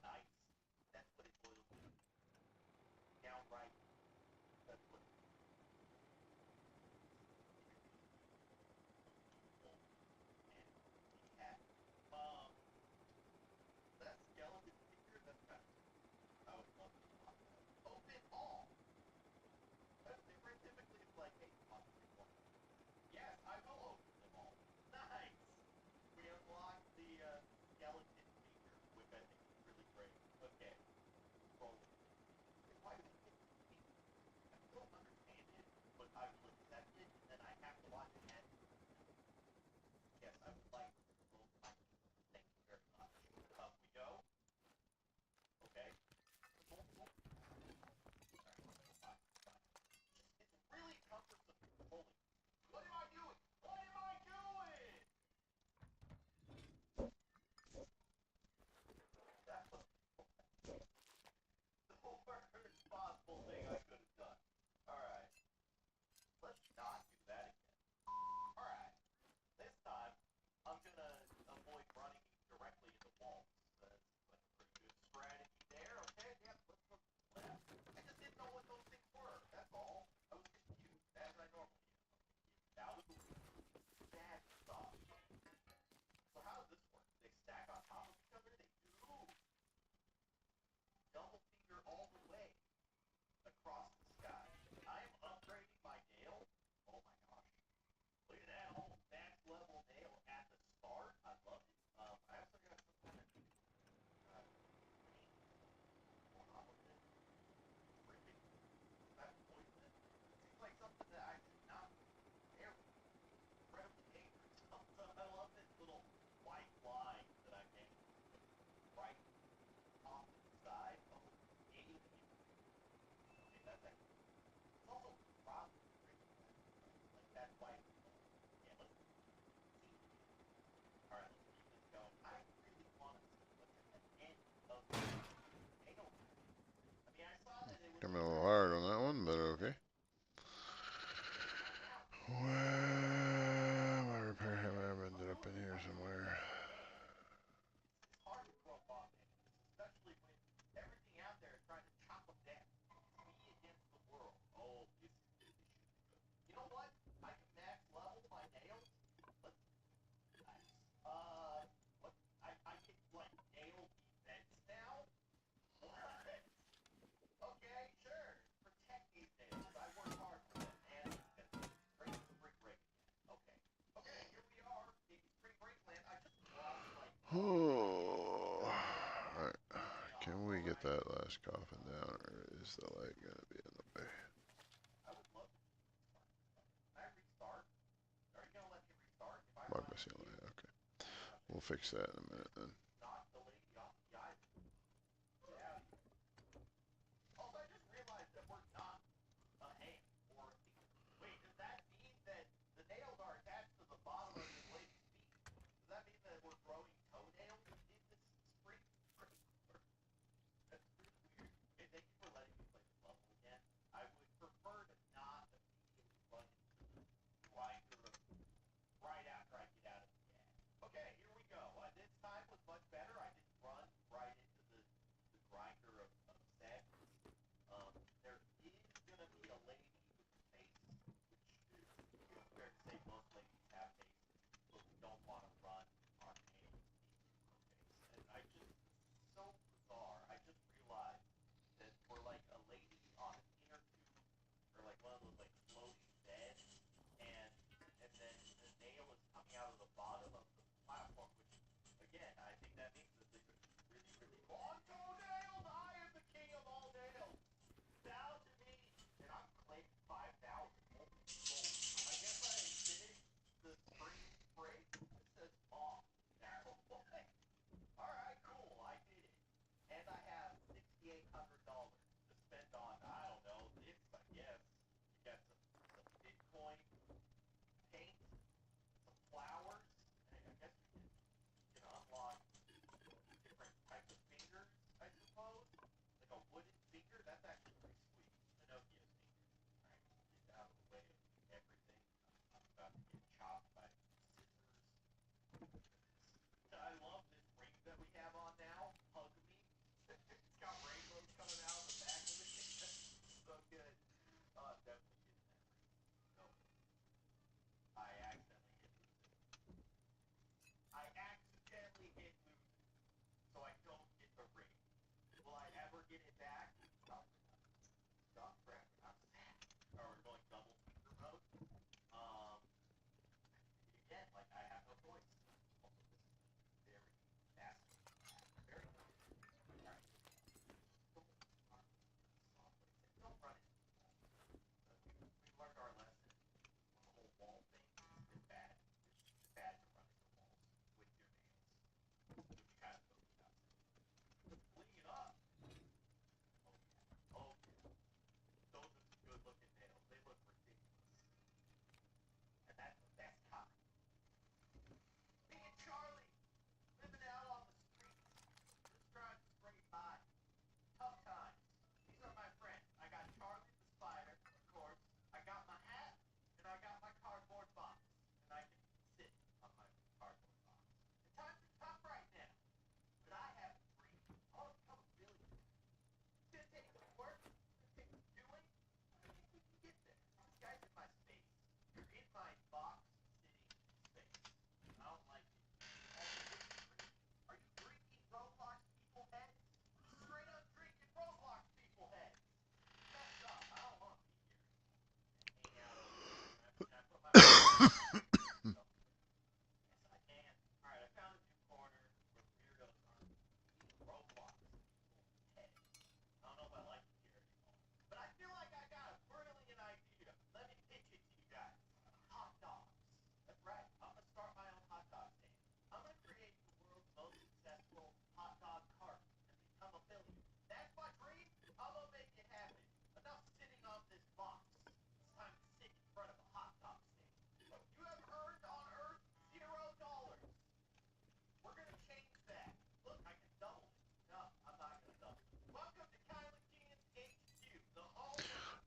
Coming a little hard on that one, but okay. Well, my repair hammer ended up in here somewhere. Oh, alright. Can we get that last coffin down, or is the light gonna be in the way? Mark my ceiling, okay. We'll fix that in a minute then.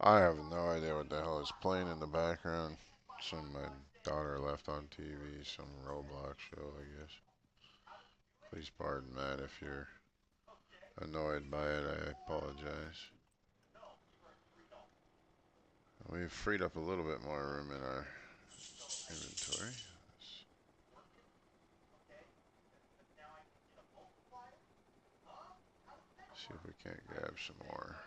I have no idea what the hell is playing in the background. Some my daughter left on TV, some Roblox show, I guess. Please pardon that if you're annoyed by it. I apologize. We've freed up a little bit more room in our inventory. See if we can't grab some more.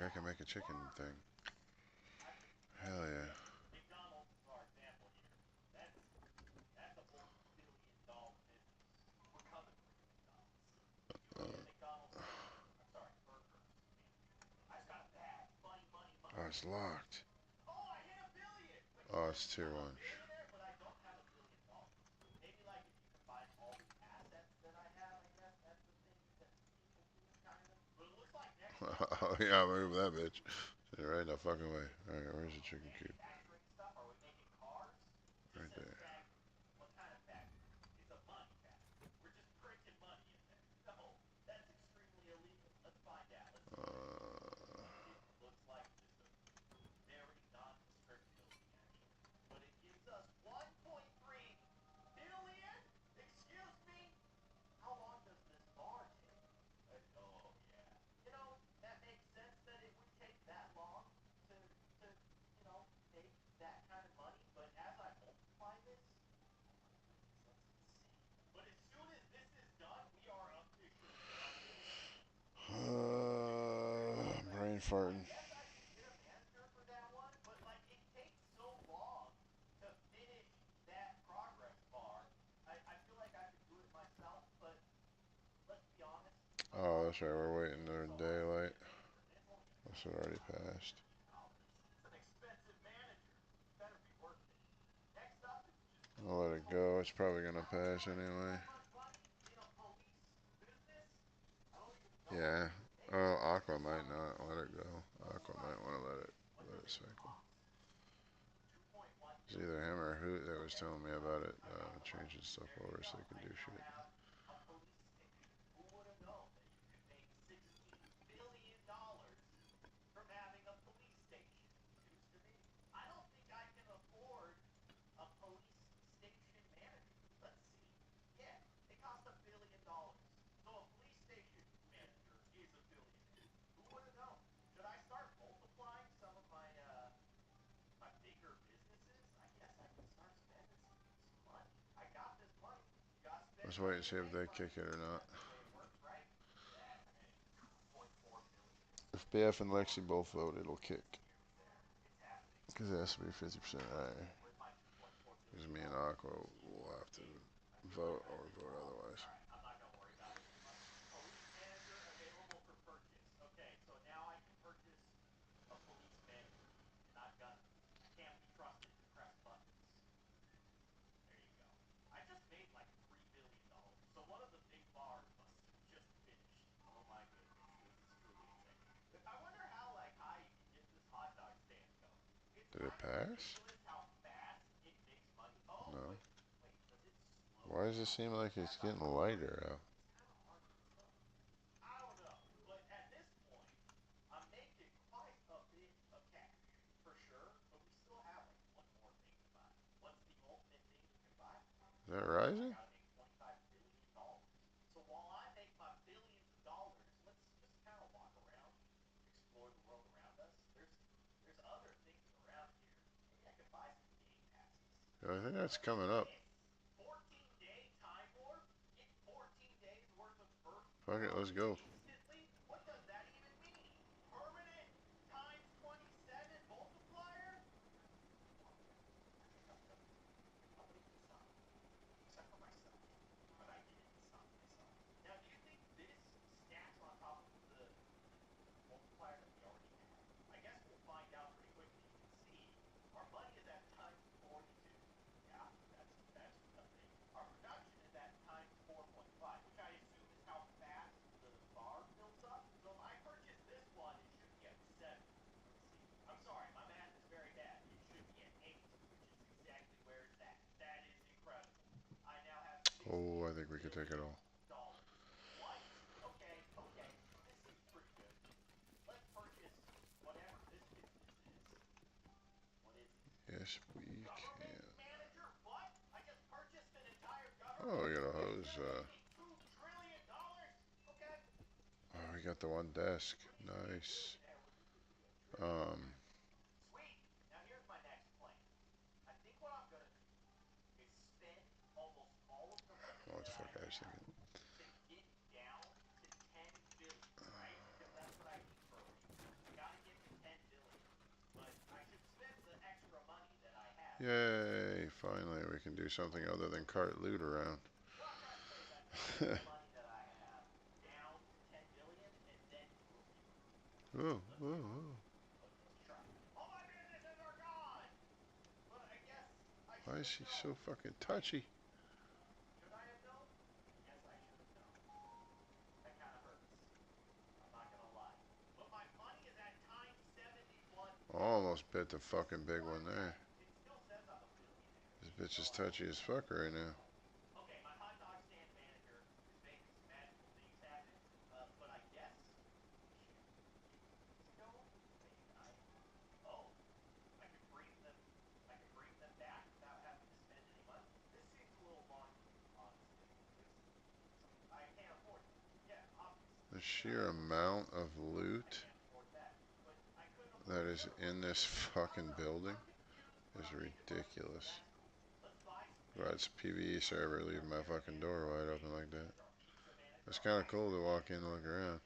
I can make a chicken thing. Hell yeah. Oh, it's locked. Oh, it's tier 1. Oh, yeah, I'll move that bitch. Right in the fucking way. Alright, where's the chicken coop? Right there. Uh, brain farting. Oh, that's right. We're waiting for daylight. This had already passed. I'll let it go. It's probably gonna pass anyway. Yeah. Oh, Aqua might not let it go. Aqua might want to let it cycle. It's either him or who that was telling me about it, changing stuff over so they can do shit. Let's wait and see if they kick it or not. If BF and Lexi both vote, it'll kick. Because it has to be 50% higher. Because me and Aqua will have to vote or vote otherwise. Did it pass? No. Why does it seem like it's getting lighter out? Is that rising? I think that's coming up. Fuck it, let's go. Oh, I think we could take it all. Yes, we can. Oh, we got a hose. Oh, we got the one desk. Nice. Um, what the fuck I was thinking? Yay! Finally, we can do something other than cart loot around. Whoa, whoa, whoa. Why is he so fucking touchy? Almost bit the fucking big one there. This bitch is touchy as fuck right now. The sheer amount of loot that is in this fucking building is ridiculous. Bro, it's a PvE server leaving my fucking door wide open like that. It's kind of cool to walk in and look around.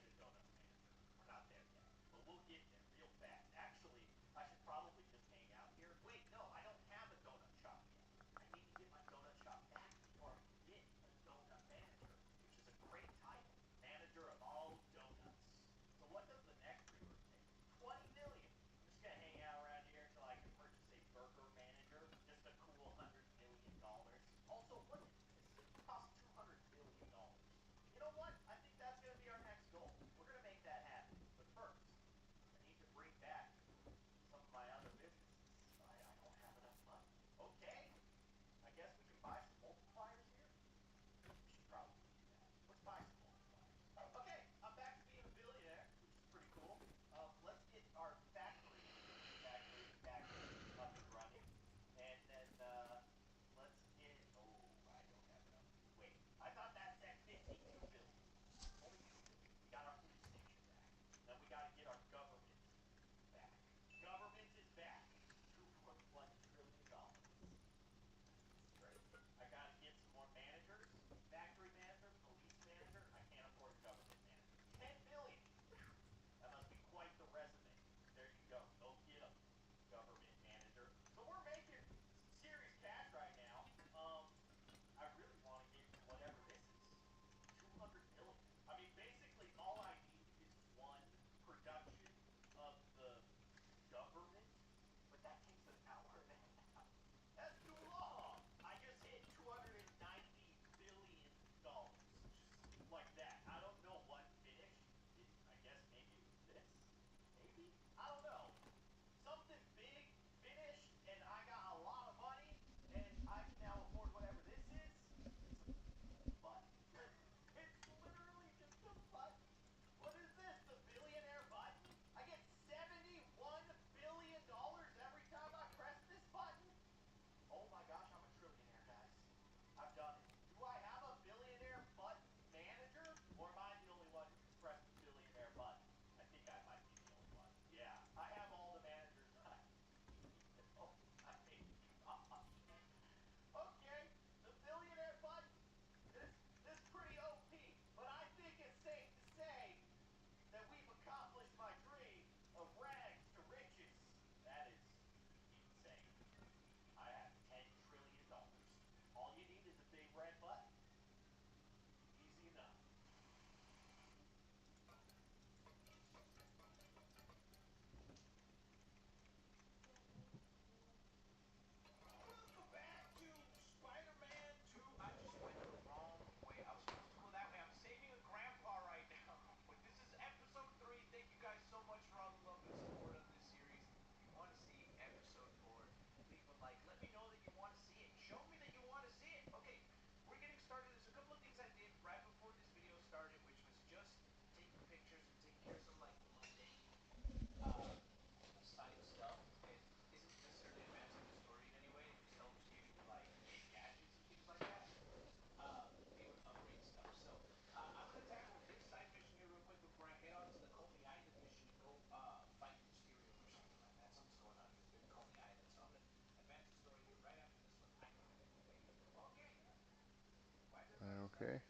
Okay.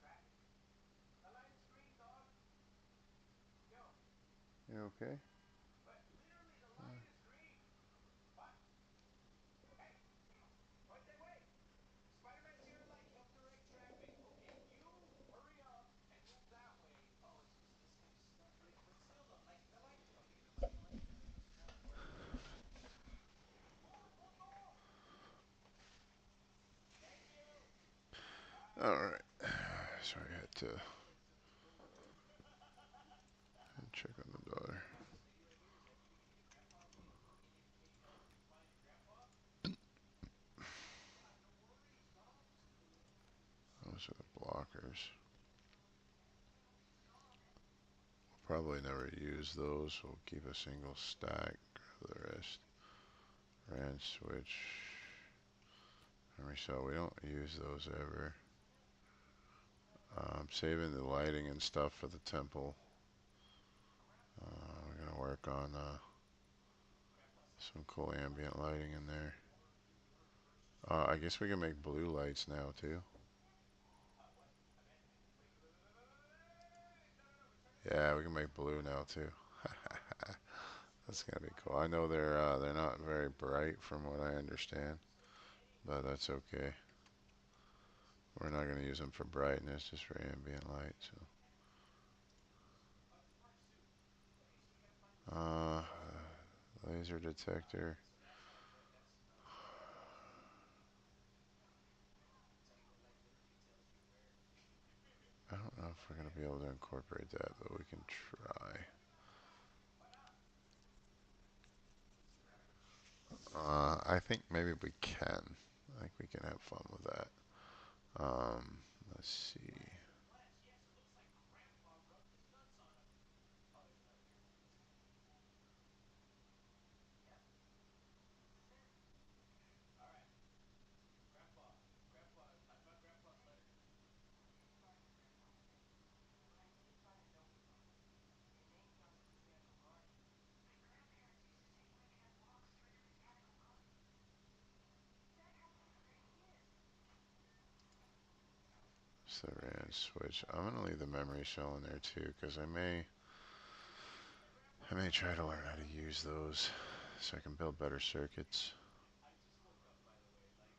You okay? Alright. So I had to check on the daughter. Those are the blockers. Probably never use those. We'll keep a single stack. Grab the rest. Ran switch. So we don't use those ever. Saving the lighting and stuff for the temple. We're gonna work on some cool ambient lighting in there. I guess we can make blue lights now too. Yeah, we can make blue now too. That's gonna be cool. I know they're not very bright from what I understand, but that's okay. We're not gonna use them for brightness, just for ambient light. So, laser detector. I don't know if we're gonna be able to incorporate that, but we can try. I think maybe we can. I think we can have fun with that. Let's see. So ran switch. I'm gonna leave the memory cell in there too, because I may try to learn how to use those so I can build better circuits.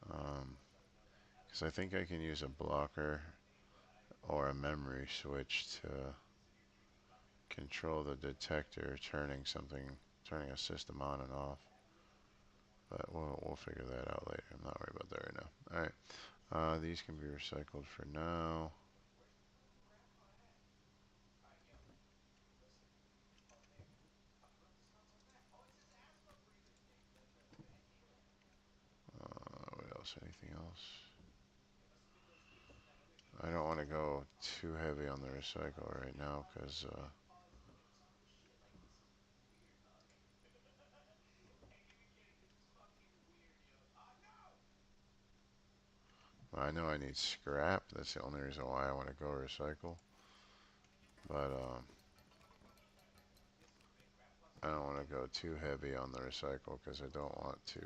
Because I think I can use a blocker or a memory switch to control the detector turning a system on and off. But we'll figure that out later. I'm not worried about that right now. All right. These can be recycled for now. What else? Anything else? I don't want to go too heavy on the recycle right now because I know I need scrap. That's the only reason why I want to go recycle. But I don't want to go too heavy on the recycle because I don't want to.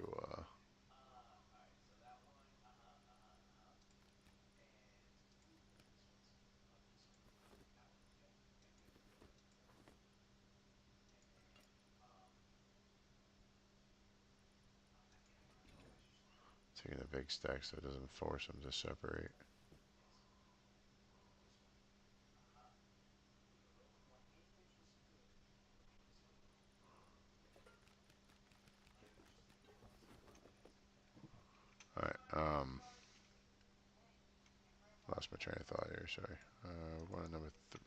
Taking a big stack so it doesn't force them to separate. Alright, lost my train of thought here, sorry. We're going to number 3.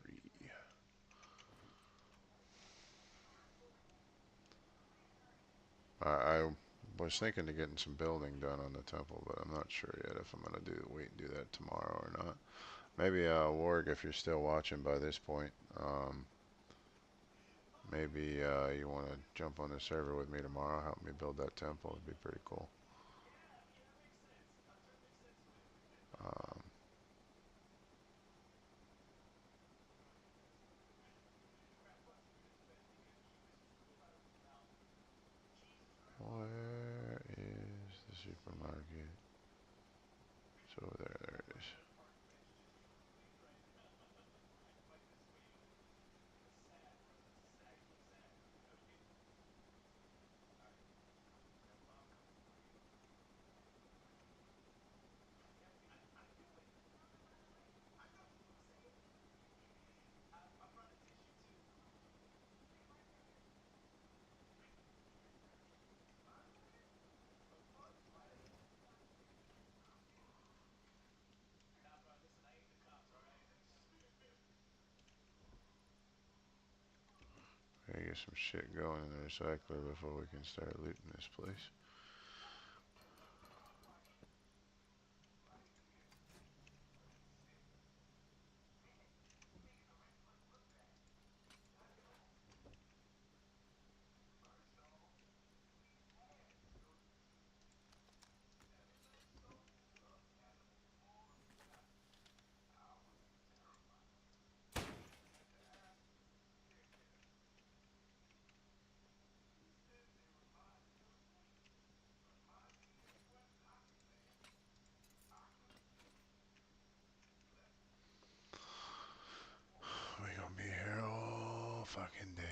I was thinking of getting some building done on the temple, but I'm not sure yet if I'm going to wait and do that tomorrow or not. Maybe, Warg, if you're still watching by this point, maybe you want to jump on the server with me tomorrow, help me build that temple. It'd be pretty cool. Um, where is the supermarket? It's over there. There it is. get some shit going in the recycler before we can start looting this place. We gonna be here all fucking day.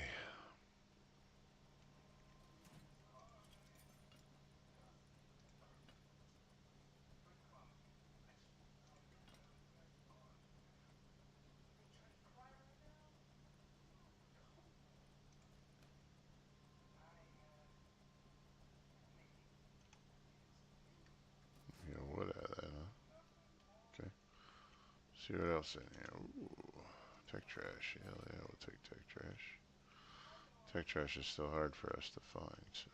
You know, wood out of that, huh? Okay. See what else in here. Ooh. Tech trash. Hell yeah, we'll take tech trash. Tech trash is still hard for us to find, so.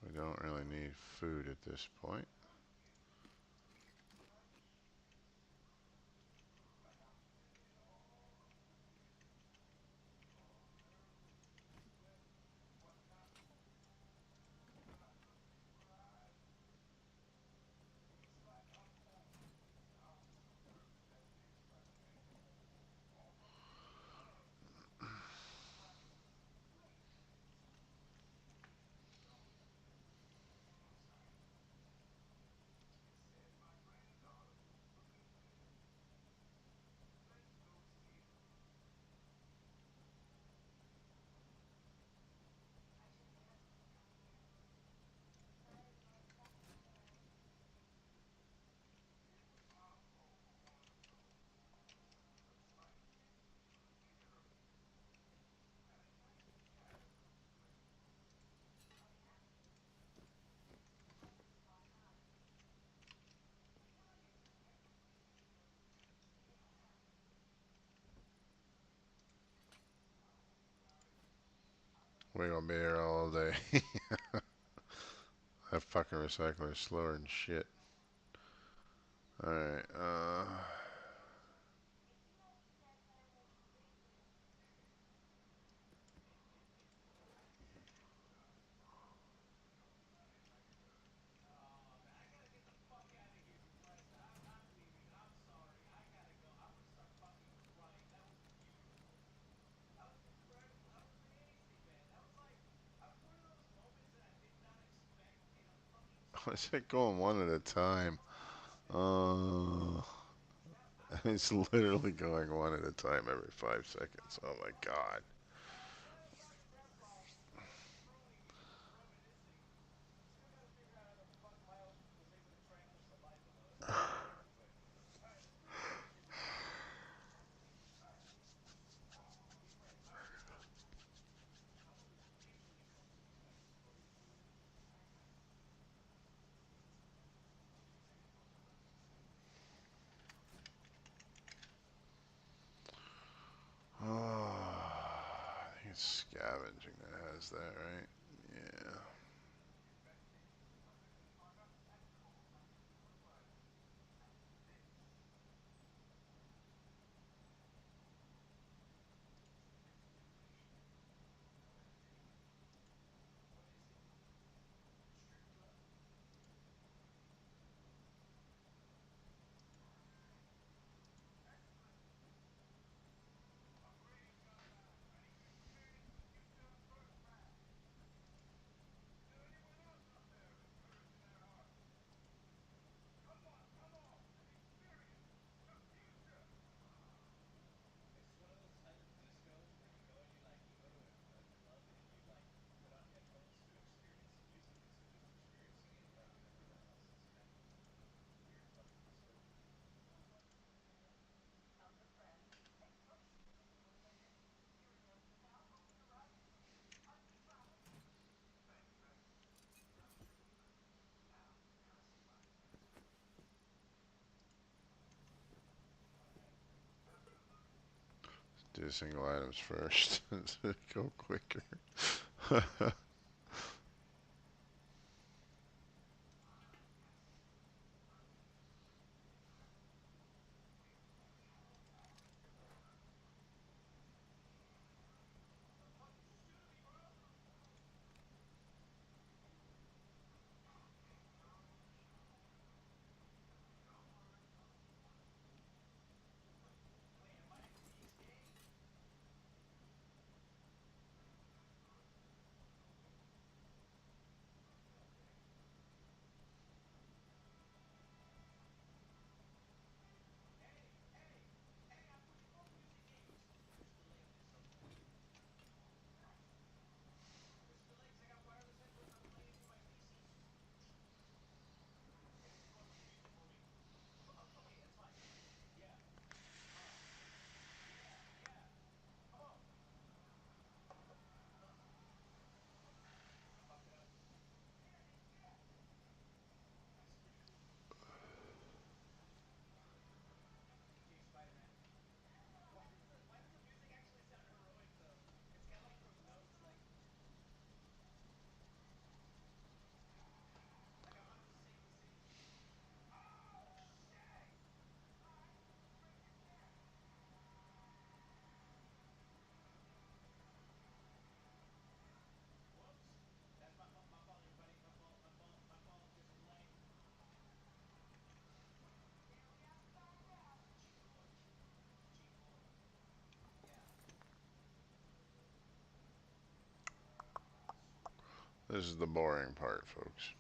We don't really need food at this point. We're gonna be here all day. That fucking recycler is slower than shit. Alright, what's it going one at a time? Uh, it's literally going one at a time every 5 seconds. Oh my god. Oh, I think it's scavenging that has that, right? Yeah. the single items first. Go quicker. This is the boring part, folks.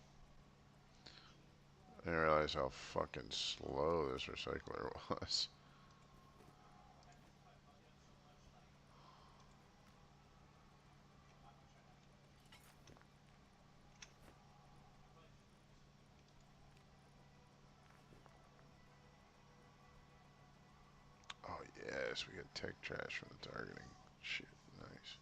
I didn't realize how fucking slow this recycler was. Oh yes, we get tech trash from the targeting. Shit, nice.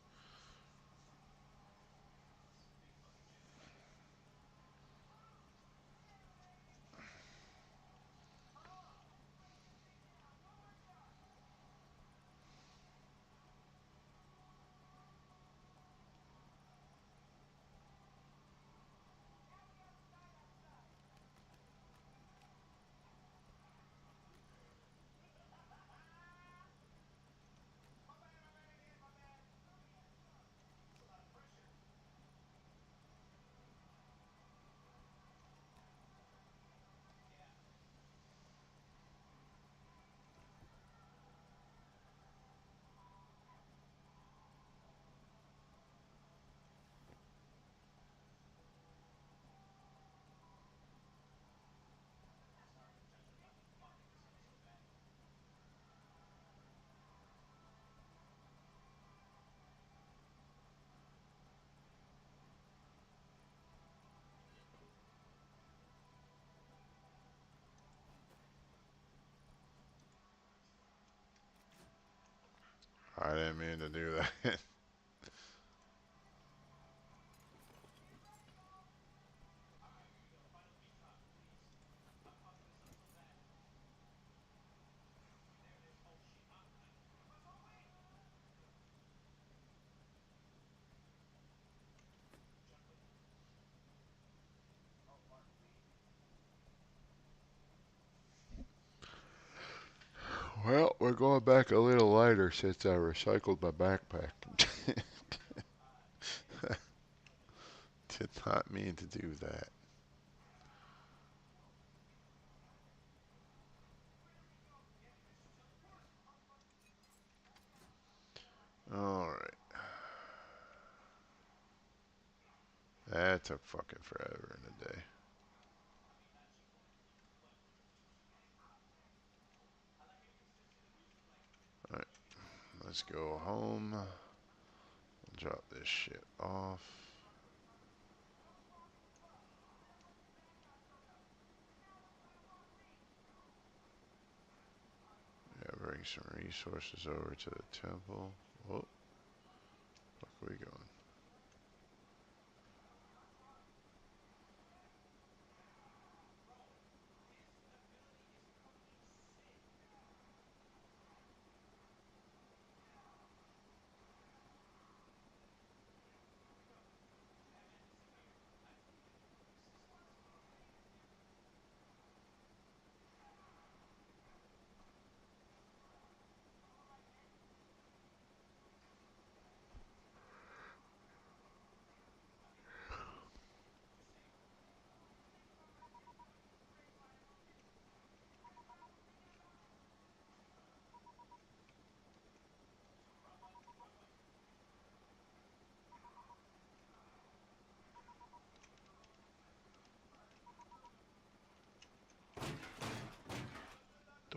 I didn't mean to do that. Well, we're going back a little lighter since I recycled my backpack. Did not mean to do that. Alright. That took fucking forever in a day. Alright, let's go home. Drop this shit off. Yeah, bring some resources over to the temple. Whoa, fuck are we going?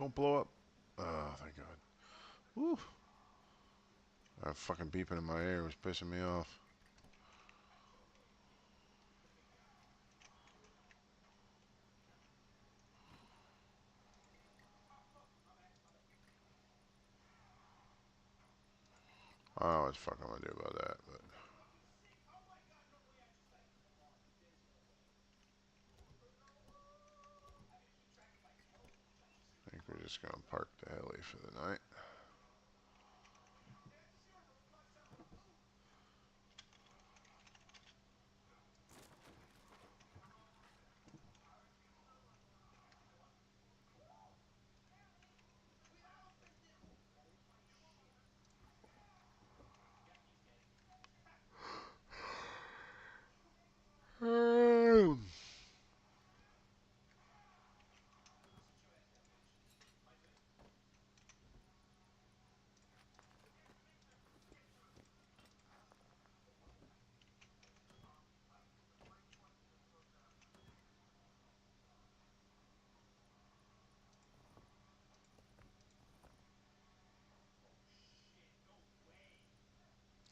Don't blow up. Oh, thank God. Woo. That fucking beeping in my ear was pissing me off. I don't know what the fuck I'm gonna do about that, but I think we're just gonna park the heli for the night.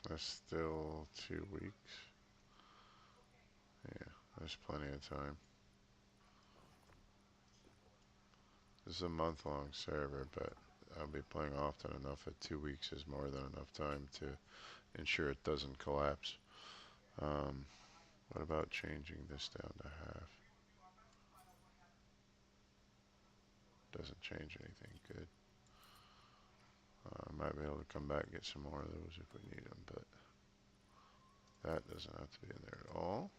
That's still 2 weeks. Yeah, there's plenty of time. This is a month-long server, but I'll be playing often enough that 2 weeks is more than enough time to ensure it doesn't collapse. What about changing this down to half? Doesn't change anything. Good. I might be able to come back and get some more of those if we need them, but that doesn't have to be in there at all.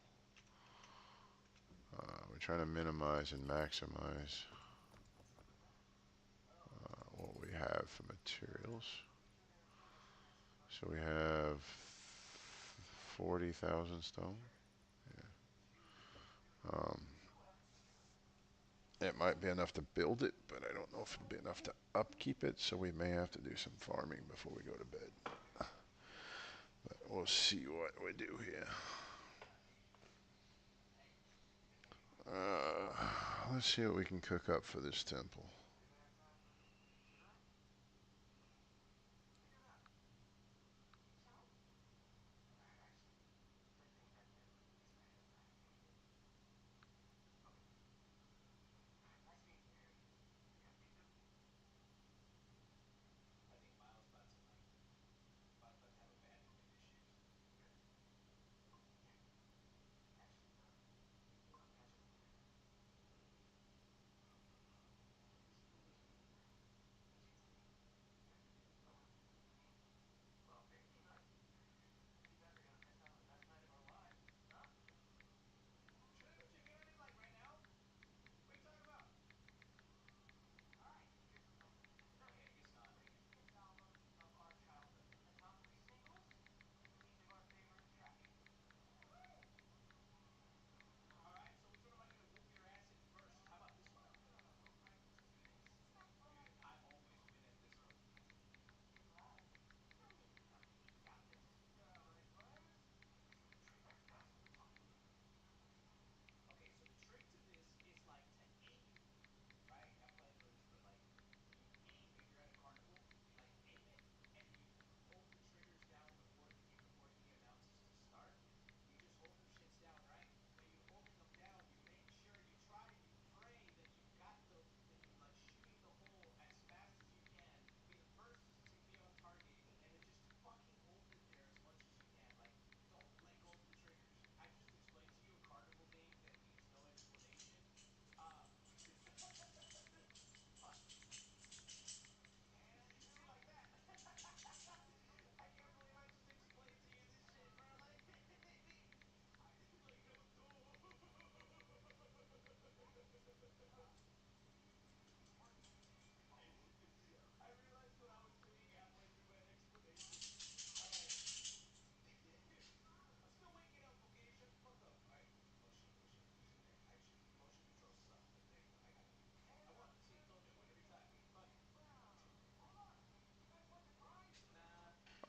We're trying to minimize and maximize what we have for materials. So we have 40,000 stone. Yeah. It might be enough to build it, but I don't know if it'll be enough to upkeep it, so we may have to do some farming before we go to bed. But we'll see what we do here. Let's see what we can cook up for this temple.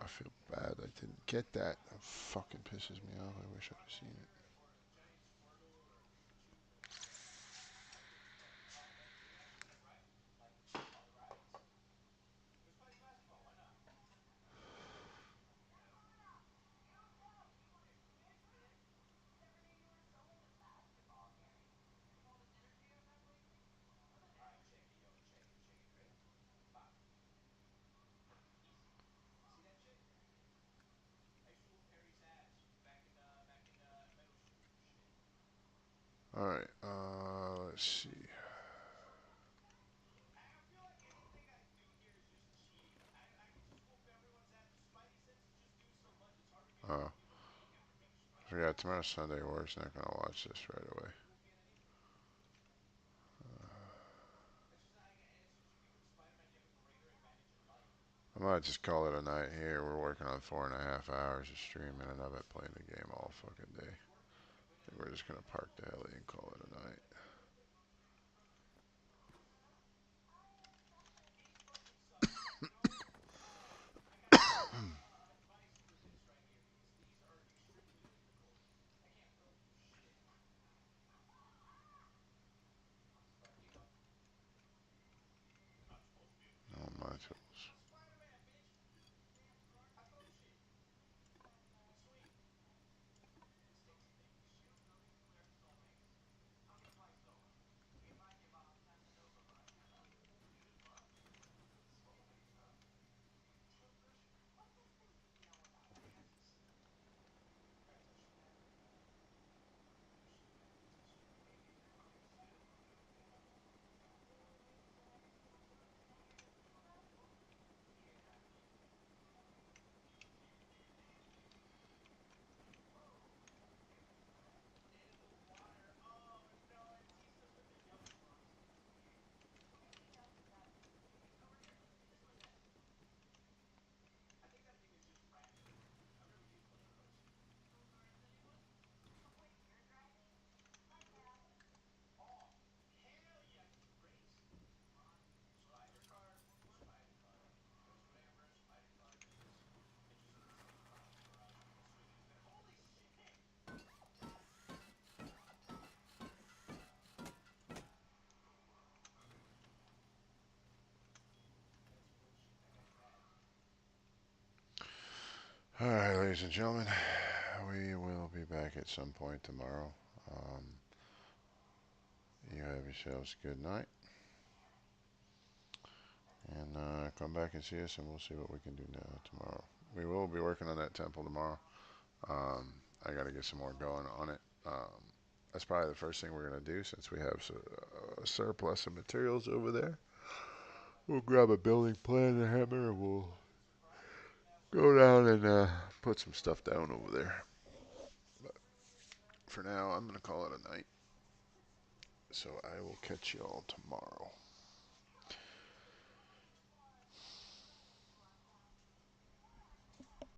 I feel bad I didn't get that. That fucking pisses me off. I wish I'd have seen it. Alright, let's see. Oh, forgot tomorrow's Sunday. Work's not gonna watch this right away. I might just call it a night here. We're working on 4.5 hours of streaming, and I've been playing the game all fucking day. I think we're just gonna park the heli and call it a night. Oh, my tools. Alright, ladies and gentlemen, we will be back at some point tomorrow. Um, you have yourselves a good night. And come back and see us, and we'll see what we can do now tomorrow. We will be working on that temple tomorrow. I got to get some more going on it. That's probably the first thing we're going to do since we have a surplus of materials over there. We'll grab a building plan and a hammer, and we'll go down and put some stuff down over there. But for now, I'm going to call it a night. So I will catch you all tomorrow.